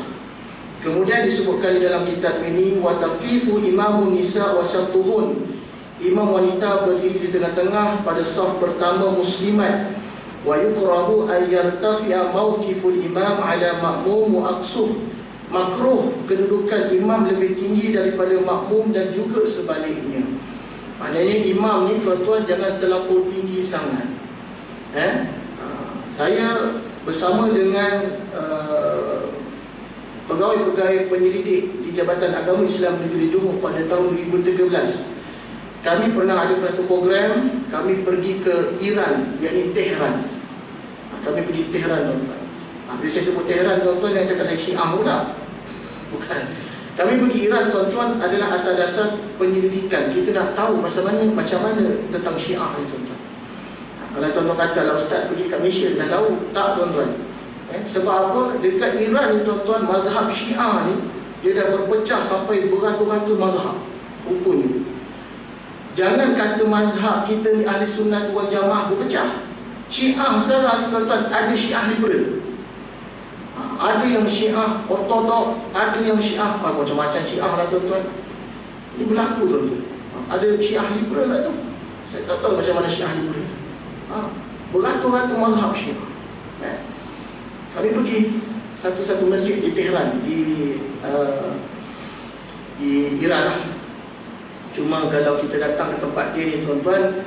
Kemudian disebutkan di dalam kitab ini, wa taqifu imamun nisa wa syatuhun. Imam wanita berdiri di tengah-tengah pada saf pertama muslimat. Wa yukrahu an yartafi'a mawqiful imam ala ma'mum wa aqsuh. Makruh kedudukan imam lebih tinggi daripada makmum dan juga sebaliknya. Maknanya imam ni tuan-tuan jangan terlampau tinggi sangat. Saya bersama dengan pegawai-pegawai penyelidik di Jabatan Agama Islam Negeri Johor pada tahun 2013. Kami pernah ada satu program, kami pergi ke Iran, yakni Tehran. Kami pergi ke Tehran tuan-tuan. Bila saya sebut Tehran tuan-tuan, yang cakap saya Syiah pula. Bukan. Kami pergi Iran tuan-tuan adalah atas dasar penyelidikan. Kita nak tahu macam mana tentang Syiah ni tuan-tuan. Kalau tuan-tuan kata lah Ustaz pergi kat Malaysia dah tahu, tak tuan-tuan. Sebab apa? Dekat Iran ni tuan-tuan, mazhab Syiah ni dia dah berpecah sampai beratus-ratus mazhab rupanya. Jangan kata mazhab kita ni ahli sunnah wal jamaah berpecah. Syiah sekarang ni tuan-tuan, ada Syiah liberal, ada yang Syiah ortodok, ada yang Syiah macam-macam Syiah lah tuan-tuan. Ini berlaku tuan-tuan. Ada Syiah liberal lah tu. Saya tak tahu macam mana Syiah liberal. Beratus-ratus mazhab Syiah. Kami pergi satu-satu masjid di Tehran, di Iran lah. Cuma kalau kita datang ke tempat dia ni tuan-tuan,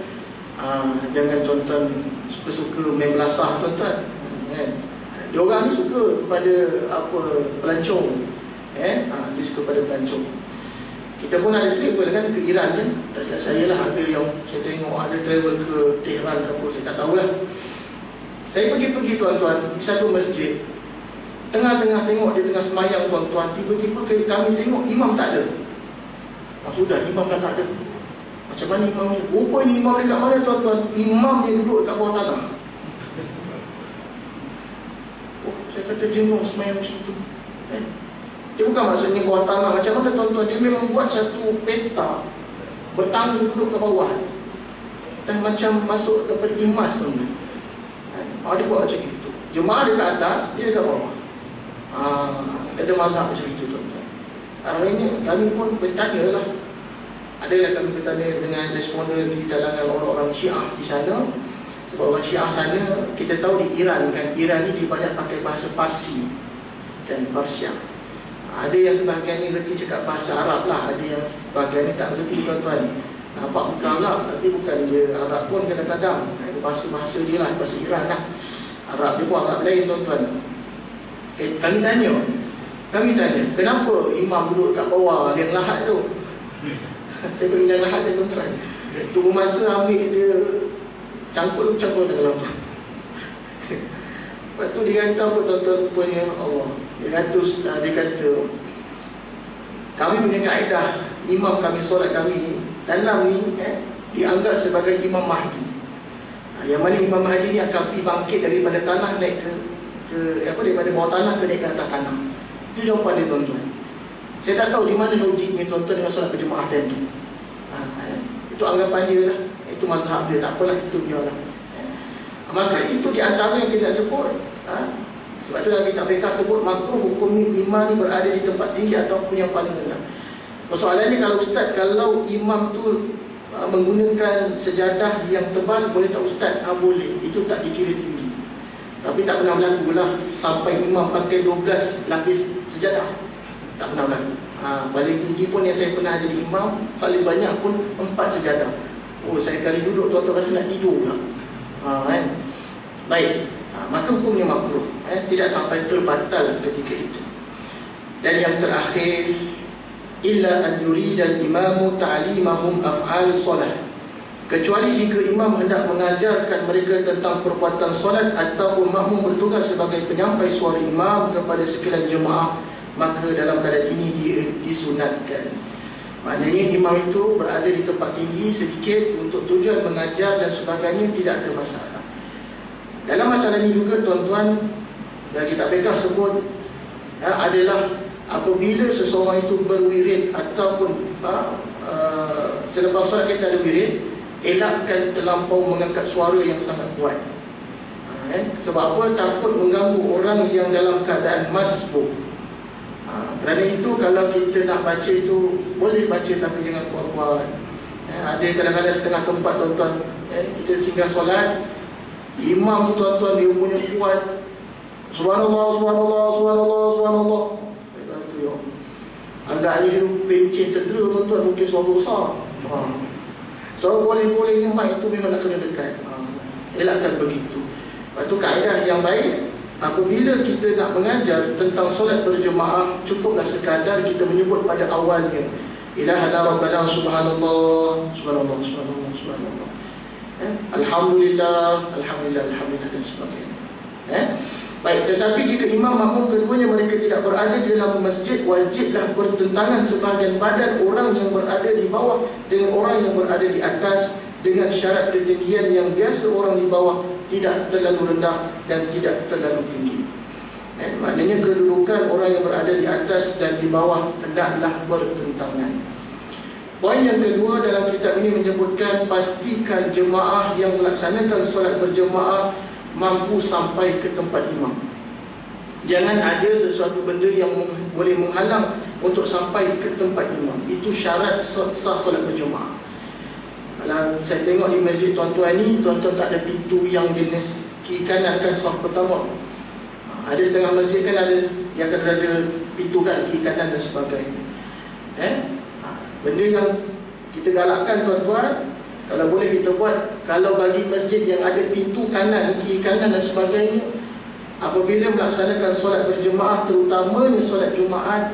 jangan tuan-tuan suka-suka main belasah tuan-tuan. Dia orang ni suka kepada pelancong. Dia suka pada pelancong. Kita pun ada travel kan ke Iran kan. Tak silap saya lah, ada yang saya tengok ada travel ke Tehran ke apa, saya tak tahulah. Saya pergi tuan-tuan di satu masjid. Tengah-tengah tengok dia tengah semayang tuan-tuan, tiba-tiba kami tengok imam tak ada. Sudah imam dah tak ada. Macam mana imam ni? Rupanya imam dekat mana tuan-tuan? Imam dia duduk dekat bawah tanah. Saya kata dia mau semayang macam tu. Dia bukan maksudnya bawah tanah macam mana tuan-tuan. Dia memang buat satu peta bertangga duduk ke bawah dan macam masuk ke peti emas tuan-tuan. Dia buat macam itu. Jemaah dekat atas, dia dekat bawah. Ada mazhab macam itu tuan-tuan. Akhirnya kami pun bertanya lah. Adalah kami bertanya dengan responden di kalangan orang-orang Syiah di sana. Sebab orang Syiah sana, kita tahu di Iran kan, Iran ni dia banyak pakai bahasa Parsi dan Persia. Ada yang sebahagian ni reti cakap bahasa Arab lah, ada yang sebahagian ni tak reti tuan-tuan. Nampak muka Arab tapi bukan dia Arab pun kadang-kadang. Bahasa-bahasa dia lah, bahasa Iran lah. Arab dia pun Arab lain tuan-tuan. Kami tanya, Kami tanya, kenapa imam duduk kat bawah liang lahat tu? Saya pergi liang lahat, dia kontrak. Tunggu masa ambil dia cangkul dalam tu. Lepas tu dia kata apa tuan-tuan, rupanya Allah. Dia kata kami punya kaedah, imam kami solat kami ni dalam ni dianggap sebagai Imam Mahdi. Yang mana Imam Mahdi ni akan pergi bangkit daripada tanah naik ke daripada bawah tanah ke naik ke atas tanah. Itu jawapan dia tuan-tuan. Saya tak tahu di mana logiknya tuan-tuan dengan solat berjemaah time tu. Itu anggapan dia lah. Itu mazhab dia, tak apalah, itu dia lah. Maka itu di antara yang kita sebut. Sebab itu dalam kitab fiqh sebut makruh hukum imam ni berada di tempat tinggi ataupun yang paling rendah. Persoalannya kalau ustaz, kalau imam tu menggunakan sejadah yang tebal, boleh tak ustaz? Boleh. Itu tak dikira tinggi. Tapi tak pernah berlaku lah sampai imam pakai 12 lapis sejadah. Tak pernah berlaku. Paling tinggi pun yang saya pernah jadi imam, paling banyak pun 4 sejadah. Saya kali duduk tuan-tuan rasa nak tidur pula. Baik. Maka hukumnya makruh. Tidak sampai terbatal ketika itu. Dan yang terakhir, illa an yuridal imamu ta'limahum af'al solat, kecuali jika imam hendak mengajarkan mereka tentang perbuatan solat ataupun makmum bertugas sebagai penyampai suara imam kepada sekalian jemaah, maka dalam keadaan ini dia disunatkan. Maknanya imam itu berada di tempat tinggi sedikit untuk tujuan mengajar dan sebagainya, tidak ada masalah. Dalam masalah ini juga tuan-tuan, dan kitab fiqh sebut adalah apabila seseorang itu berwirid ataupun selepas solat kita ada wirid, elakkan terlampau mengangkat suara yang sangat kuat. Sebab apa? Takut mengganggu orang yang dalam keadaan masbuk. Kerana itu kalau kita nak baca itu, boleh baca tapi jangan kuat-kuat. Ada kadang-kadang setengah tempat tuan-tuan, kita singgah solat, imam tu tuan-tuan dia punya kuat, subhanallah, subhanallah, subhanallah, subhanallah. Agaknya dia pencet terdera tuan-tuan, mungkin suara besar. So boleh-bolehnya mic itu memang nak kena dekat. Elakkan begitu. Lepas tu kaedah yang baik, apabila kita nak mengajar tentang solat berjemaah, cukuplah sekadar kita menyebut pada awalnya, ilahana rabbana subhanallah, subhanallah, subhanallah, subhanallah, alhamdulillah, alhamdulillah, alhamdulillah, dan sebagainya. Baik, tetapi jika imam makmum keduanya mereka tidak berada di dalam masjid, wajiblah bertentangan sebahagian badan orang yang berada di bawah dengan orang yang berada di atas, dengan syarat ketinggian yang biasa orang di bawah tidak terlalu rendah dan tidak terlalu tinggi. Maknanya kedudukan orang yang berada di atas dan di bawah hendaklah bertentangan. Poin yang kedua dalam kitab ini menyebutkan pastikan jemaah yang melaksanakan solat berjemaah mampu sampai ke tempat imam. Jangan ada sesuatu benda yang boleh menghalang untuk sampai ke tempat imam. Itu syarat sah solat berjemaah. Kalau saya tengok di masjid tuan-tuan ni, tuan-tuan tak ada pintu yang jenis kiri kanan kan, saf pertama. Ada setengah masjid kan ada yang akan ada pintu kan, kiri kanan dan sebagainya. Benda yang kita galakkan tuan-tuan, kalau boleh kita buat. Kalau bagi masjid yang ada pintu kanan, kiri kanan dan sebagainya, apabila melaksanakan solat berjemaah, terutamanya solat Jumaat,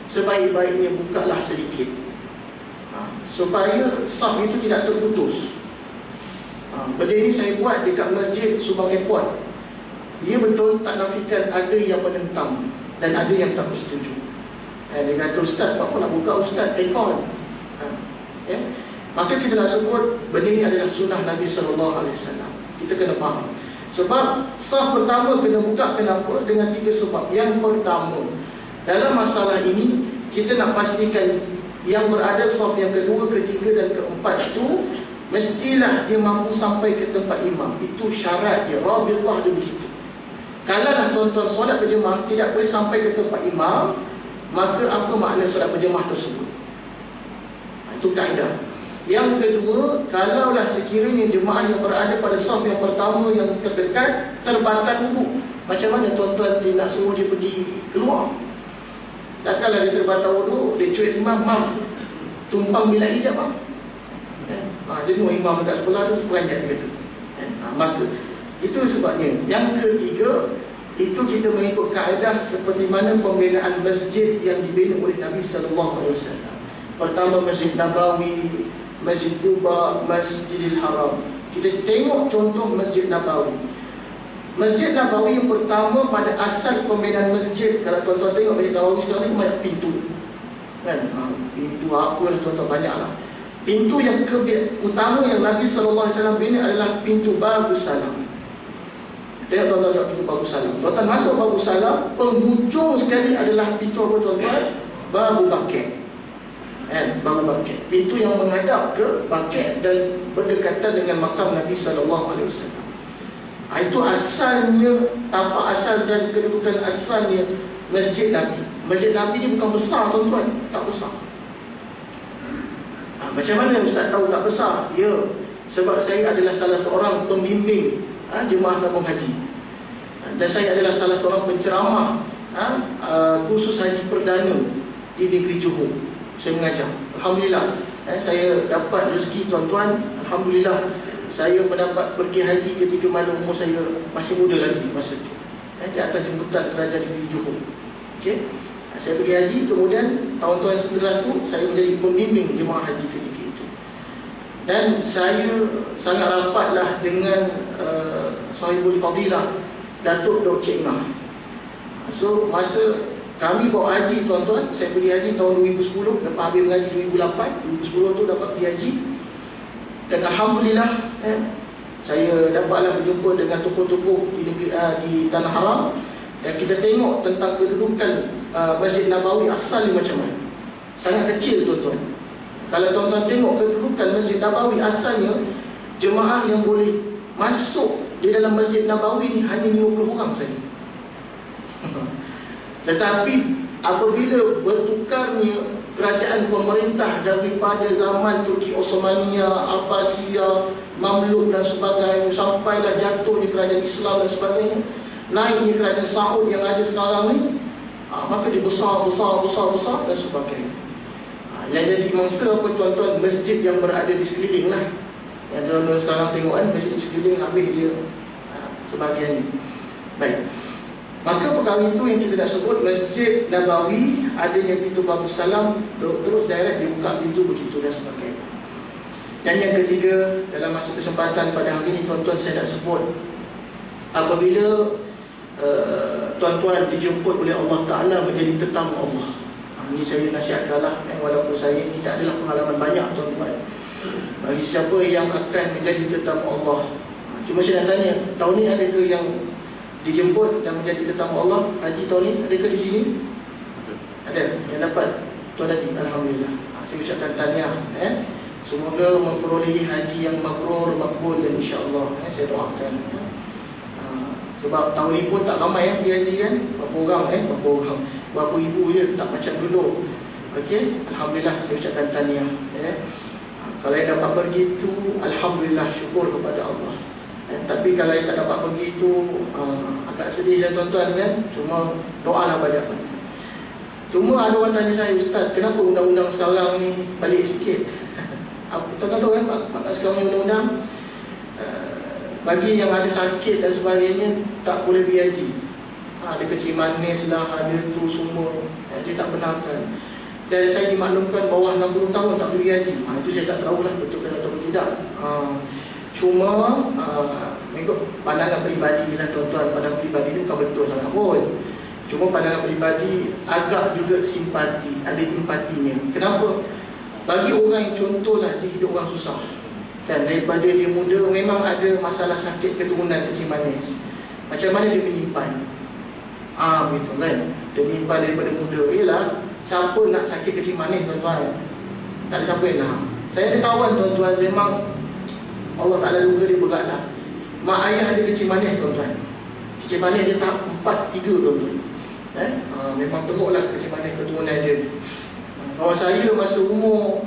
sebaik-baiknya bukalah sedikit, supaya saf itu tidak terputus. Benda ini saya buat dekat masjid Subang Airport. Dia betul tak nafikan ada yang menentang dan ada yang tak bersetuju. Dia kata, ustaz, apa nak buka ustaz? Aircon. Maka kita nak sebut benda ini adalah sunnah Nabi SAW. Kita kena faham. Sebab saf pertama kena buka, kenapa? Dengan 3 sebab. Yang pertama, dalam masalah ini kita nak pastikan yang berada saf yang kedua, ketiga dan keempat itu mestilah dia mampu sampai ke tempat imam. Itu syarat dia, Rabbullah dia begitu. Kalaulah tuan-tuan solat berjemaah tidak boleh sampai ke tempat imam, maka apa makna solat berjemaah tersebut? Itu kaedah. Yang kedua, kalaulah sekiranya jemaah yang berada pada saf yang pertama yang terdekat terbatal wuduk, macam mana tuan-tuan dia nak suruh dia pergi keluar? Takkanlah dia terbatal wuduk, dia cuit imam, tumpang bilik hijab, jenuh imam dekat sebelah tu, peranjat dia kata. Maka itu sebabnya. Yang ketiga, itu kita mengikut kaedah seperti mana pembinaan masjid yang dibina oleh Nabi sallallahu alaihi wasallam. Pertama Masjid Nabawi, Masjid Quba, Masjidil Haram. Kita tengok contoh Masjid Nabawi. Masjid Nabawi yang pertama pada asal pembinaan masjid, kalau tuan-tuan tengok Masjid Nabawi sekarang ni banyak pintu, kan? Pintu apa lah tuan-tuan, banyaklah. Pintu yang utama yang Nabi sallallahu alaihi wasallam bina adalah pintu Babus Salam. Tengok tuan-tuan tengok pintu Babus Salam. Tuan-tuan masuk Babus Salam, penghujung sekali adalah pintu apa tuan-tuan? Babu Bakir. Babu Bakir. Pintu yang menghadap ke Bakir dan berdekatan dengan makam Nabi sallallahu alaihi wasallam. Itu asalnya, tapak asal dan kedudukan asalnya Masjid Nabi. Masjid Nabi ni bukan besar tuan-tuan, tak besar. Macam mana Ustaz tahu tak besar? Ya, sebab saya adalah salah seorang pembimbing jemaah tabung haji, dan saya adalah salah seorang penceramah khusus haji perdana di negeri Johor. Saya mengajar. Alhamdulillah, saya dapat rezeki tuan-tuan. Alhamdulillah, saya mendapat pergi haji ketika mana umur saya masih muda lagi masa itu, di atas jemputan kerajaan negeri Johor. Okey, saya pergi haji, kemudian tahun-tahun setelah itu saya menjadi pembimbing jemaah haji ketika itu. Dan saya sangat rapatlah dengan sahibul fadilah Datuk Dok Cik Ngah. So masa kami bawa haji tuan-tuan, saya pergi haji tahun 2010, lepas habis mengaji 2008, 2010 tu dapat pergi haji. Dan alhamdulillah saya dapatlah berjumpa dengan tokoh-tokoh di Tanah Haram, dan kita tengok tentang kedudukan Masjid Nabawi asal ni macam mana. Sangat kecil tuan-tuan. Kalau tuan-tuan tengok kedudukan Masjid Nabawi asalnya, jemaah yang boleh masuk di dalam Masjid Nabawi ni hanya 50 orang saja. Tetapi apabila bertukarnya kerajaan pemerintah daripada zaman Turki Osmania, Abbasiyah, Mamluk dan sebagainya, sampailah jatuhnya kerajaan Islam dan sebagainya, naiknya kerajaan Saud yang ada sekarang ni, maka dia besar dan sebagainya. Yang jadi mangsa apa tuan-tuan? Masjid yang berada di sekeliling lah. Yang tuan-tuan sekarang tengok kan, masjid di sekeliling habis dia sebagainya. Baik, maka perkara itu yang kita nak sebut Masjid Nabawi, adanya pintu Babus Salam, terus direct dibuka pintu begitu dan sebagainya. Dan yang ketiga, dalam masa kesempatan pada hari ini tuan-tuan, saya nak sebut apabila tuan-tuan dijemput oleh Allah Ta'ala menjadi tetamu Allah. Ini saya nasihatkanlah, walaupun saya tidak adalah pengalaman banyak tuan-tuan. Bagi siapa yang akan menjadi tetamu Allah, cuma saya nak tanya, tahun ni adakah yang dijemput dan menjadi tetamu Allah haji tahun ni? Adakah di sini? Ada yang dapat tuan haji? Alhamdulillah. Saya ucapkan tahniah. Semoga memperolehi haji yang mabrur, makbul, dan insya-Allah saya doakan. Sebab tahun ni pun tak ramai pergi haji kan? Berapa orang? Berapa ibu je, tak macam dulu. Okey, alhamdulillah saya ucapkan tahniah. Kalau yang dapat pergi tu, alhamdulillah, syukur kepada Allah. Tapi kalau yang tak dapat pergi tu, agak sedih lah tuan-tuan kan. Cuma doalah banyak-banyak. Cuma ada orang tanya saya, Ustaz, kenapa undang-undang sekarang ni balik sikit? Tuan-tuan tahu kan, maka sekarang ni undang-undang bagi yang ada sakit dan sebagainya tak boleh pergi haji. Ada kecil manis lah, ada tu semua, dia tak benarkan. Dan saya dimaklumkan bawah 60 tahun tak boleh pergi haji. Itu saya tak tahulah betul atau tidak. Cuma mengikut pandangan peribadi lah tuan-tuan. Pandangan peribadi ni bukan betul sangat pun. Cuma pandangan peribadi agak juga simpati, ada empatinya. Kenapa? Bagi orang yang contohlah dia hidup orang susah, kan, daripada dia muda memang ada masalah sakit keturunan kecil manis. Macam mana dia menyimpan? Begitu kan. Dia menyimpan daripada muda. Yelah, siapa nak sakit kecil manis tuan-tuan? Tak ada siapa yang nak. Saya ada kawan tuan-tuan, memang Allah Ta'ala luka dia berat lah. Mak ayah ada kecil manis tuan-tuan. Kecil manis dia tahap 4-3 tuan-tuan. Memang teruk lah kecil manis keturunan dia. Kawan saya masa umur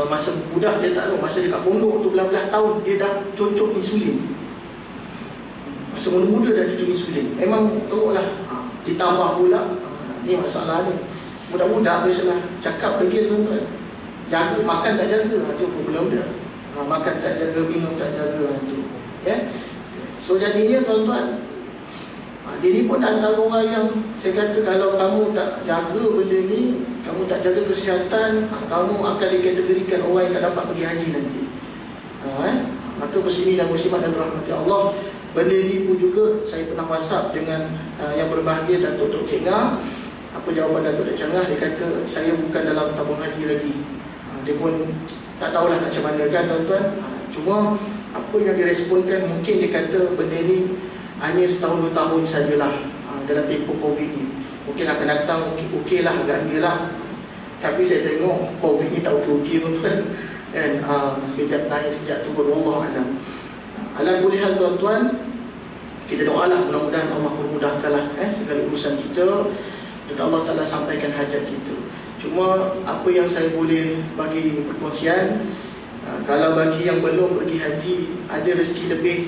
masa budak dia tak tahu, masa dia kat pondok tu belah-belah tahun dia dah cocok insulin. Masa muda-muda dah cocok insulin. Memang teruk lah. Ditambah pula ni masalah ni, budak-budak biasalah cakap degil tuan-tuan. Jaga makan tak jaga, itu problem dia. Makan tak jaga, minum tak jaga, itu. So jadinya tuan-tuan, Dia ni pun antara orang yang saya kata kalau kamu tak jaga benda ni, kamu tak jaga kesihatan, kamu akan dikategorikan orang yang tak dapat pergi haji nanti. Maka muslimin dan muslimat yang dirahmati Allah, benda ni pun juga saya pernah WhatsApp dengan yang berbahagia Datuk Tok Cengah. Apa jawapan Datuk Tok Cengah? Dia kata saya bukan dalam tabung haji lagi. Dia pun tak tahulah macam mana kan tuan-tuan. Cuma apa yang diresponkan, mungkin dia kata benda ni hanya setahun 2 tahun sajalah dalam tempoh Covid ni. Mungkin akan datang okey lah, agak lah. Tapi saya tengok Covid ni tak okey tuan-tuan. Dan sekejap naik, sekejap turun, wallahu alam. Ala kulli hal tuan-tuan, kita doalah mudah-mudahan Allah permudahkanlah segala urusan kita dan Allah Ta'ala sampaikan hajat kita. Cuma apa yang saya boleh bagi perkongsian, kalau bagi yang belum pergi haji, ada rezeki lebih,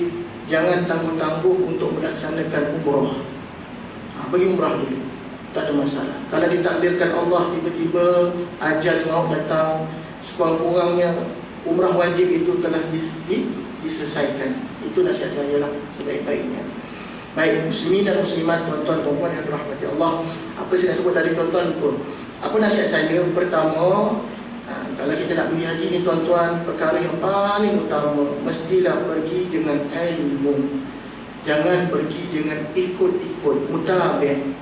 jangan tangguh-tangguh untuk melaksanakan umrah. Pergi umrah dulu, tak ada masalah. Kalau ditakdirkan Allah tiba-tiba ajal maut datang, sekurang-kurangnya umrah wajib itu telah diselesaikan. Itu nasihat saya lah sebaik-baiknya. Baik muslimin dan muslimat, tuan-tuan perempuan yang dirahmati Allah, apa saya nak sebut tadi tuan-tuan pun, apa nasihat saya? Pertama, kalau kita nak pergi haji ni tuan-tuan, perkara yang paling utama, mestilah pergi dengan ilmu. Jangan pergi dengan ikut-ikut, mutabi'.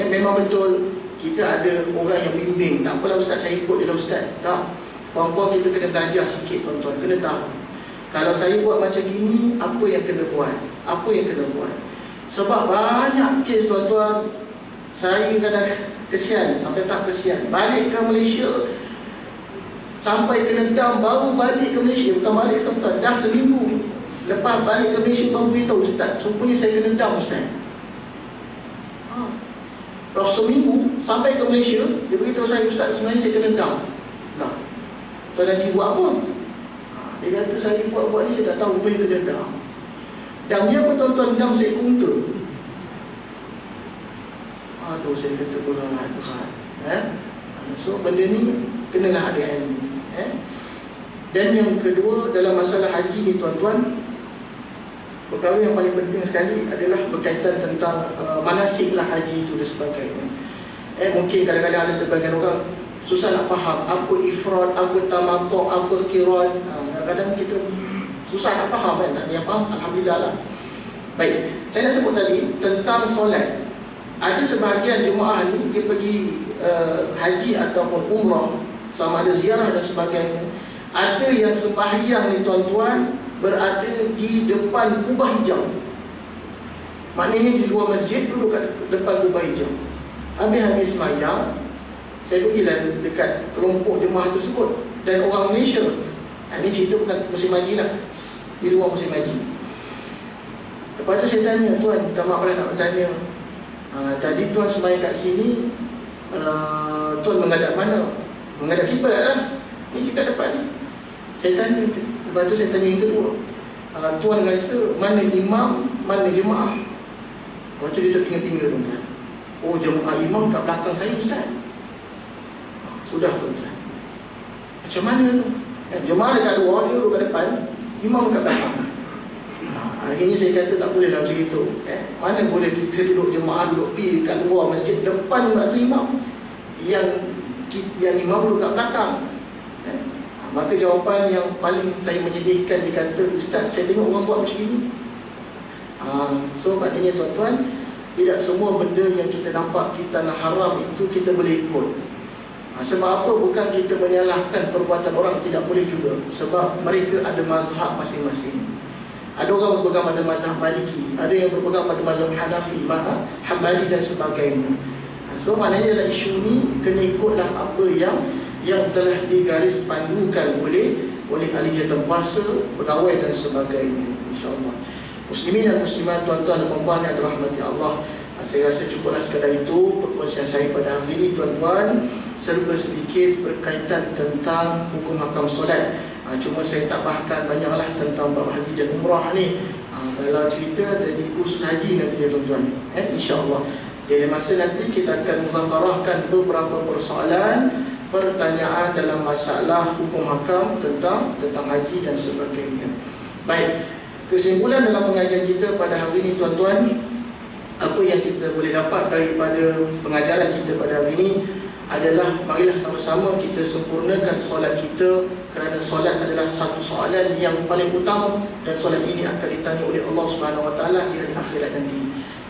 Memang betul kita ada orang yang bimbing, tak apalah ustaz saya ikut dia lah ustaz. Tak, puan-puan kita kena belajar sikit tuan-tuan, kena tahu kalau saya buat macam gini, apa yang kena buat, apa yang kena buat. Sebab banyak kes tuan-tuan, saya kadang kesian, sampai tak kesian, balik ke Malaysia, sampai kena dam, baru balik ke Malaysia, bukan balik tuan-tuan, dah seminggu lepas balik ke Malaysia baru beritahu ustaz, rupanya saya kena dam ustaz. Lepas seminggu sampai ke Malaysia, dia beritahu saya, ustaz sebenarnya saya kena dam. Lah, tuan Haji buat apa? Dia kata saya buat-buat ni saya tak tahu rupanya kena dam. Dam dia apa tuan-tuan? Dam seekor unta. Aduh, saya kata berat. So benda ni kenalah ada ilmu. Dan yang kedua, dalam masalah haji ni tuan-tuan, perkara yang paling penting sekali adalah berkaitan tentang manasiklah haji itu dan sebagainya. Mungkin kadang-kadang ada sebagian orang susah nak faham apa ifrad, apa tamattu', apa qiran. Kadang-kadang kita susah nak faham kan. Yang faham alhamdulillah lah. Baik, saya nak sebut tadi tentang solat. Ada sebahagian jemaah ni dia pergi haji ataupun umrah, sama ada ziarah dan sebagainya. Ada yang sembahyang ni tuan-tuan berada di depan kubah hijau. Maknanya di luar masjid, duduk kat depan kubah hijau. Habis-habis sembahyang, saya pergilah dekat kelompok jemaah tersebut dan orang Malaysia. Ini cerita bukan musim haji lah, di luar musim haji. Lepas tu saya tanya, tuan, minta maaf lah nak bertanya, tadi tuan sembahyang kat sini, tuan menghadap mana? Menghadap kiblat lah. Ini kiblat depan ni. Saya tanya, lepas tu saya tanya yang kedua, tuan rasa mana imam, mana jemaah? Lepas tu dia terpinga-pinga tuan-tuan. Oh, jemaah imam kat belakang saya ustaz. Sudah tuan-tuan, macam mana tu? Jemaah dekat luar, dia duduk kat depan, imam kat belakang. Akhirnya saya kata tak boleh lah macam itu. Mana boleh kita duduk jemaah, duduk pergi dekat luar masjid, depan tu imam, yang imam duduk kat belakang. Maka jawapan yang paling saya menyedihkan, dia kata, ustaz saya tengok orang buat macam ini. So maknanya tuan-tuan, tidak semua benda yang kita nampak kita nak haram itu kita boleh ikut. Sebab apa? Bukan kita menyalahkan perbuatan orang, tidak boleh juga. Sebab mereka ada mazhab masing-masing. Ada orang berpegang pada mazhab Maliki, ada yang berpegang pada mazhab Hanafi, Hambali dan sebagainya. So maknanya dalam isu ni kena ikutlah apa yang telah digaris pandukan oleh ahli jawatan kuasa, pegawai dan sebagainya, insya-Allah. Muslimin dan muslimat, tuan-tuan dan puan-puan yang dirahmati Allah, saya rasa cukuplah sekadar itu perkongsian saya pada hari ini tuan-tuan, serba sedikit berkaitan tentang hukum hakam solat. Cuma saya tak bahkan banyaklah tentang bab haji dan umrah ni. Kalau cerita dari kursus haji nanti ya tuan-tuan, insya-Allah. Jadi masa nanti kita akan muzakarahkan beberapa persoalan, pertanyaan dalam masalah hukum hakam tentang haji dan sebagainya. Baik, kesimpulan dalam pengajian kita pada hari ini tuan-tuan, apa yang kita boleh dapat daripada pengajaran kita pada hari ini adalah marilah sama-sama kita sempurnakan solat kita, kerana solat adalah satu soalan yang paling utama dan solat ini akan ditanya oleh Allah Subhanahu Wa Taala di hari akhirat nanti.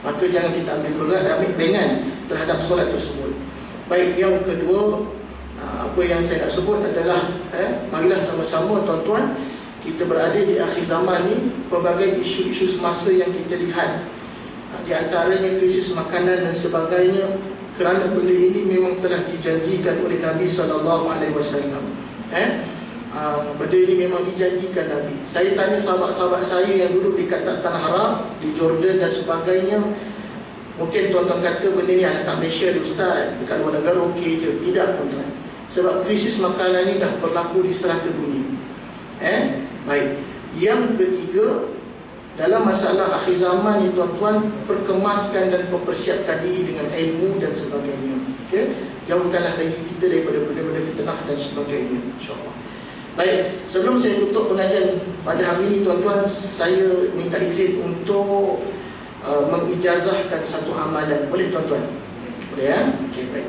Maka jangan kita ambil ringan terhadap solat tersebut. Baik, yang kedua, apa yang saya nak sebut adalah marilah sama-sama tuan-tuan, kita berada di akhir zaman ni, pelbagai isu-isu semasa yang kita lihat, di antaranya krisis makanan dan sebagainya, kerana benda ini memang telah dijanjikan oleh Nabi SAW. Benda ini memang dijanjikan Nabi. Saya tanya sahabat-sahabat saya yang duduk di Tanah Haram, di Jordan dan sebagainya, mungkin tuan-tuan kata benda ni kat Malaysia di Ustaz, dekat luar negara okey je. Tidak tuan-tuan, sebab krisis makanan ni dah berlaku di serata dunia. Baik, yang ketiga, dalam masalah akhir zaman ni tuan-tuan, perkemaskan dan mempersiapkan diri dengan ilmu dan sebagainya. Okay? Jauhkanlah diri kita daripada benda-benda fitnah dan sebagainya, insyaAllah. Baik, sebelum saya tutup pengajian pada hari ini tuan-tuan, saya minta izin untuk mengijazahkan satu amalan. Boleh tuan-tuan? Boleh ya? Okay, baik.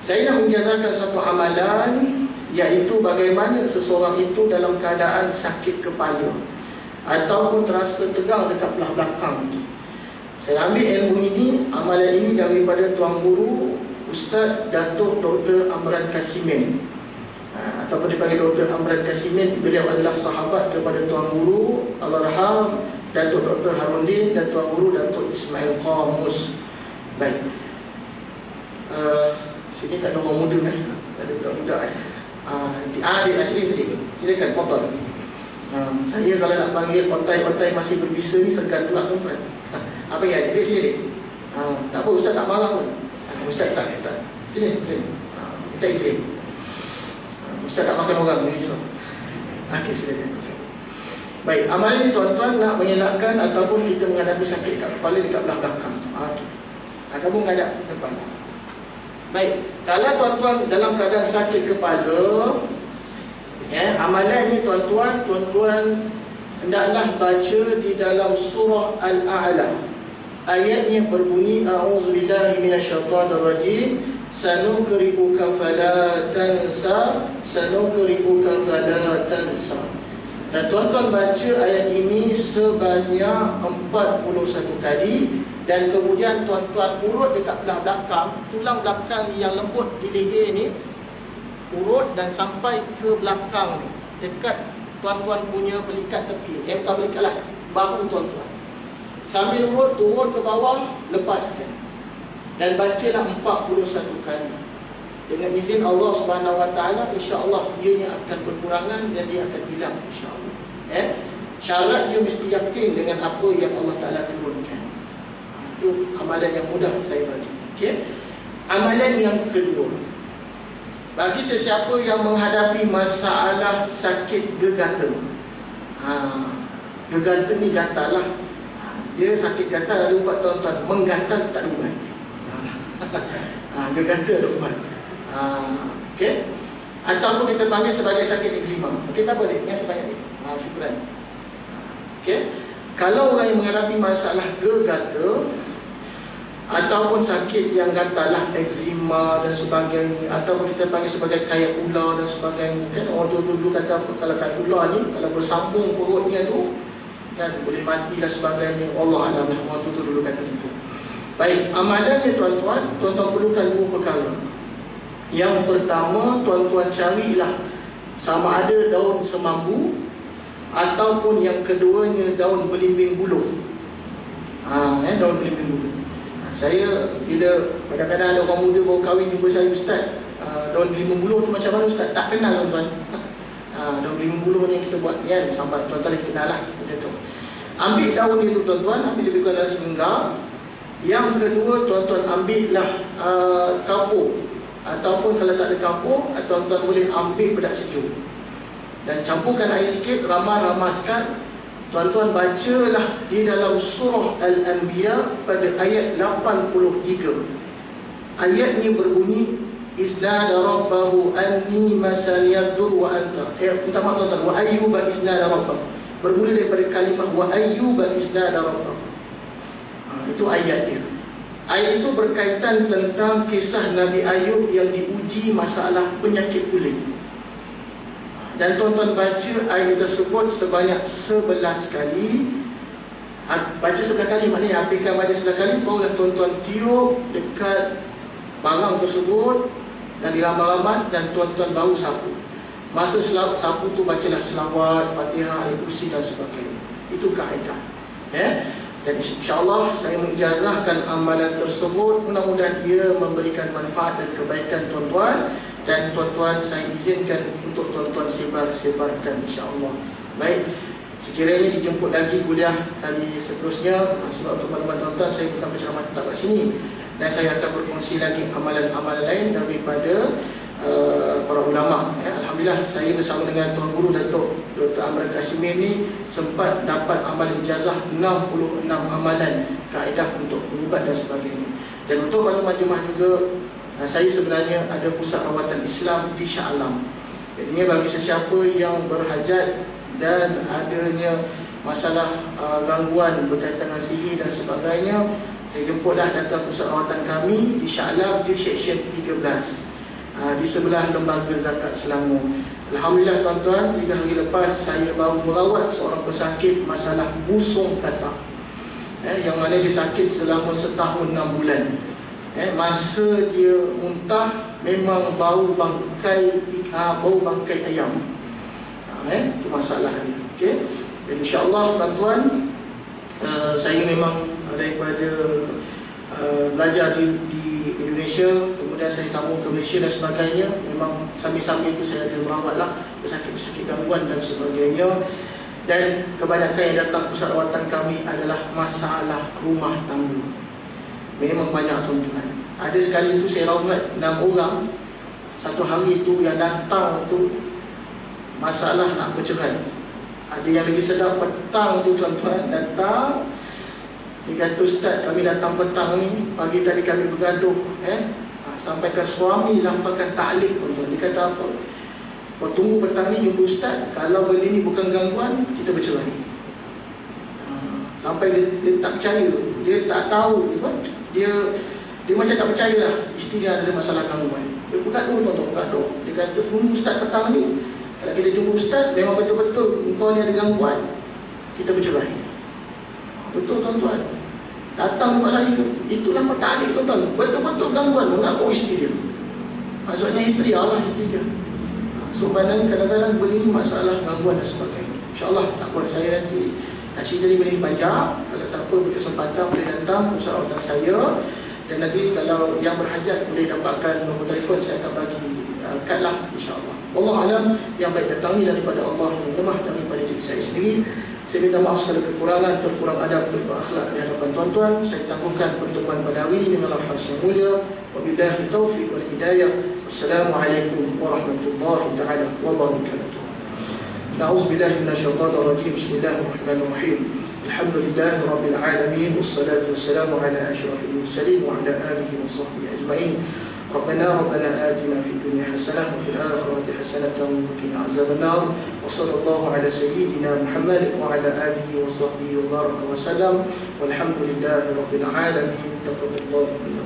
Saya nak mengijazahkan satu amalan, iaitu bagaimana seseorang itu dalam keadaan sakit kepala ataupun terasa tegang dekat belah belakang itu. Saya ambil ilmu ini, amalan ini daripada Tuan Guru Ustaz Datuk Dr. Amran Kasimin, ataupun dipanggil Dr. Amran Kasimin. Beliau adalah sahabat kepada Tuan Guru Allahyarham Datuk Dr. Harundin dan Tuan Guru Datuk Ismail Qamus. Baik, sini tak ada orang muda kan? Tak ada budak-budak di sini. Silakan foto. Saya kalau nak panggil otai-otai masih berbisa ni segan pula tuan-tuan. Apa yang ada? Dia sini dia. Tak apa, Ustaz tak marah pun. Ustaz tak. Sini. Minta izin. Ustaz tak makan orang ni. Okey, silakan. Baik, amalan ni tuan-tuan nak mengelakkan ataupun kita menghadapi sakit kat kepala dekat belah belakang. Kamu menghadap depan. Baik, kalau tuan-tuan dalam keadaan sakit kepala, amalan ni tuan-tuan hendaklah baca di dalam surah Al-A'la. Ayatnya berbunyi, a'udzubillahi minasyaitonirrajim, sanuqri'uka fala tansa, sanuqri'uka fala tansa. Dan tuan-tuan baca ayat ini sebanyak 41 kali. Dan kemudian tuan-tuan urut dekat belah belakang, tulang belakang yang lembut di leher ni, urut dan sampai ke belakang ni, dekat tuan-tuan punya belikat tepi. Bukan belikat lah, bahu tuan-tuan. Sambil urut, turun ke bawah, lepaskan. Dan bacalah 41 kali. Dengan izin Allah Subhanahu Wa Taala, insya-Allah ianya akan berkurangan dan dia akan hilang, insya-Allah. Syarat dia mesti yakin dengan apa yang Allah Taala turunkan. Itu amalan yang mudah saya bagi. Okey. Amalan yang kedua, bagi sesiapa yang menghadapi masalah sakit gegata. Gegata ni gatal lah. Dia sakit gatal ada ubat tuan-tuan. Menggatal tak ada ubat. Gegata ada ubat. Okey. Ataupun kita panggil sebagai sakit eczema. Okey, tak apa dia. Yang sebanyak ni. Syukuran. Okey. Kalau orang yang menghadapi masalah gegata ataupun sakit yang gatal lah, eczema dan sebagainya, ataupun kita panggil sebagai kayak ular dan sebagainya, kan orang tua dulu kata apa, kalau kayak ular ni kalau bersambung perutnya tu kan boleh mati dan sebagainya. Allah alam lah, orang tua dulu kata gitu. Baik, amalannya tuan-tuan perlukan dua perkara. Yang pertama, tuan-tuan carilah sama ada daun semambu ataupun yang keduanya daun belimbing buluh. Daun belimbing buluh. Saya bila kadang-kadang ada orang muda baru kahwin jumpa saya, Ustaz, daun belimbing buluh tu macam mana Ustaz? Tak kenal tuan-tuan. Daun belimbing buluh ni kita buat kan, sampai tuan-tuan lagi kenal lah benda tu. Ambil daun itu tuan-tuan, ambil lebih kurang dalam segenggam. Yang kedua, tuan-tuan ambillah kapur, ataupun kalau tak ada kapur, tuan-tuan boleh ambil bedak sejuk dan campurkan air sikit, ramas-ramaskan. Tuan-tuan bacalah di dalam surah Al-Anbiya pada ayat 83. Ayatnya berbunyi, Iznada rabbahu anni masaniyadur wa anta. Minta maaf tuan-tuan, wa ayyuba iznada rabbahu. Bermula daripada kalimah wa ayyuba iznada rabbahu. Itu ayat dia. Ayat itu berkaitan tentang kisah Nabi Ayub yang diuji masalah penyakit kulit. Dan tuan-tuan baca ayat tersebut sebanyak 11 kali. Baca 11 kali maknanya habiskan baca 11 kali, barulah tuan-tuan tiup dekat barang tersebut dan diramas-ramas, dan tuan-tuan baru sapu. Masa sapu tu bacalah selawat, Fatihah, ayat kursi dan sebagainya. Itu kaedah. Dan insyaAllah saya mengijazahkan amalan tersebut. Mudah-mudahan ia memberikan manfaat dan kebaikan tuan-tuan. Dan tuan-tuan saya izinkan untuk tuan-tuan sebar-sebarkan insyaAllah. Baik, sekiranya dijemput lagi kuliah kali seterusnya, sebab untuk maklumat tuan-tuan, saya bukan penceramah tetap kat sini, dan saya akan berkongsi lagi amalan-amalan lain daripada para ulama. Alhamdulillah saya bersama dengan Tuan Guru Datuk Dr. Amran Kasimin ni sempat dapat amal ijazah 66 amalan kaedah untuk ubat dan sebagainya. Dan untuk maklumat jemaah juga, saya sebenarnya ada pusat rawatan Islam di Shah Alam. Jadinya bagi sesiapa yang berhajat dan adanya masalah gangguan berkaitan dengan sihir dan sebagainya, saya jemputlah datang pusat rawatan kami di Shah Alam di Seksyen 13. Di sebelah Lembaga Zakat Selangor. Alhamdulillah tuan-tuan, 3 hari lepas saya baru merawat seorang pesakit masalah busung katak, yang mana dia sakit selama 1 tahun 6 bulan. Masa dia muntah memang bau bangkai ayam. Itu masalah dia. Okay? Dan insyaAllah tuan-tuan, saya memang daripada belajar di Indonesia, kemudian saya sambung ke Malaysia dan sebagainya. Memang sambil-sambil itu saya ada merawatlah pesakit-pesakit gangguan dan sebagainya. Dan kebanyakan yang datang pusat rawatan kami adalah masalah rumah tangga. Memang banyak tuan-tuan. Ada sekali itu saya rawat 6 orang. Satu hari itu yang datang tu masalah nak bercerai. Ada yang lagi sedap petang tu tuan-tuan, datang. Dia kata, Ustaz, kami datang petang ni, pagi tadi kami bergaduh, sampai ke suami lampahkan ta'liq tuan-tuan. Dia kata apa? Kau tunggu petang ni jumpa Ustaz, kalau benda ni bukan gangguan, kita bercerai. Sampai dia tak percaya, dia tak tahu, dia macam tak percaya lah isteri dia ada masalah gangguan. Dia bergaduh tuan-tuan, bergaduh. Dia kata, tunggu Ustaz petang ni, kalau kita jumpa Ustaz, memang betul-betul engkau ni ada gangguan, kita bercerai. Betul tuan-tuan. Datang tempat saya, itulah ta'liq tuan-tuan. Betul-betul gangguan, mengaku isteri dia. Maksudnya isteri Allah, isteri dia. So bandang kadang-kadang benda ni masalah gangguan dan sebagainya. InsyaAllah tak buat saya nanti nak cerita ni benda ni panjang. Kalau siapa berkesempatan boleh datang pusat rawatan saya. Dan nanti kalau yang berhajat boleh dapatkan nombor telefon, saya akan bagi kad lah insyaAllah. Allah alam, yang baik datang ni daripada Allah, yang lemah daripada diri saya sendiri. Saya minta maaf segala kekurangan, terkurang adab, terkurang akhlak di hadapan tuan-tuan. Saya tangguhkan pertemuan pada hari ini dengan lafaz yang mulia. Wabillahi taufiq wal hidayah. Wassalamualaikum warahmatullahi taala wabarakatuh. Na'udzubillahi minasyaitonir rajim. Bismillahirrahmanirrahim. Alhamdulillahi rabbil alamin, wassalatu wassalamu ala asyrafil mursalin wa ala alihi wa sahbihi ajma'in. ربنا آتنا في الدنيا حسنة وفي الآخرة حسنة وقنا عذاب النار وصلى الله على سيدنا محمد وعلى آله وصحبه وبارك وسلم والحمد لله رب العالمين. تقبل الله منا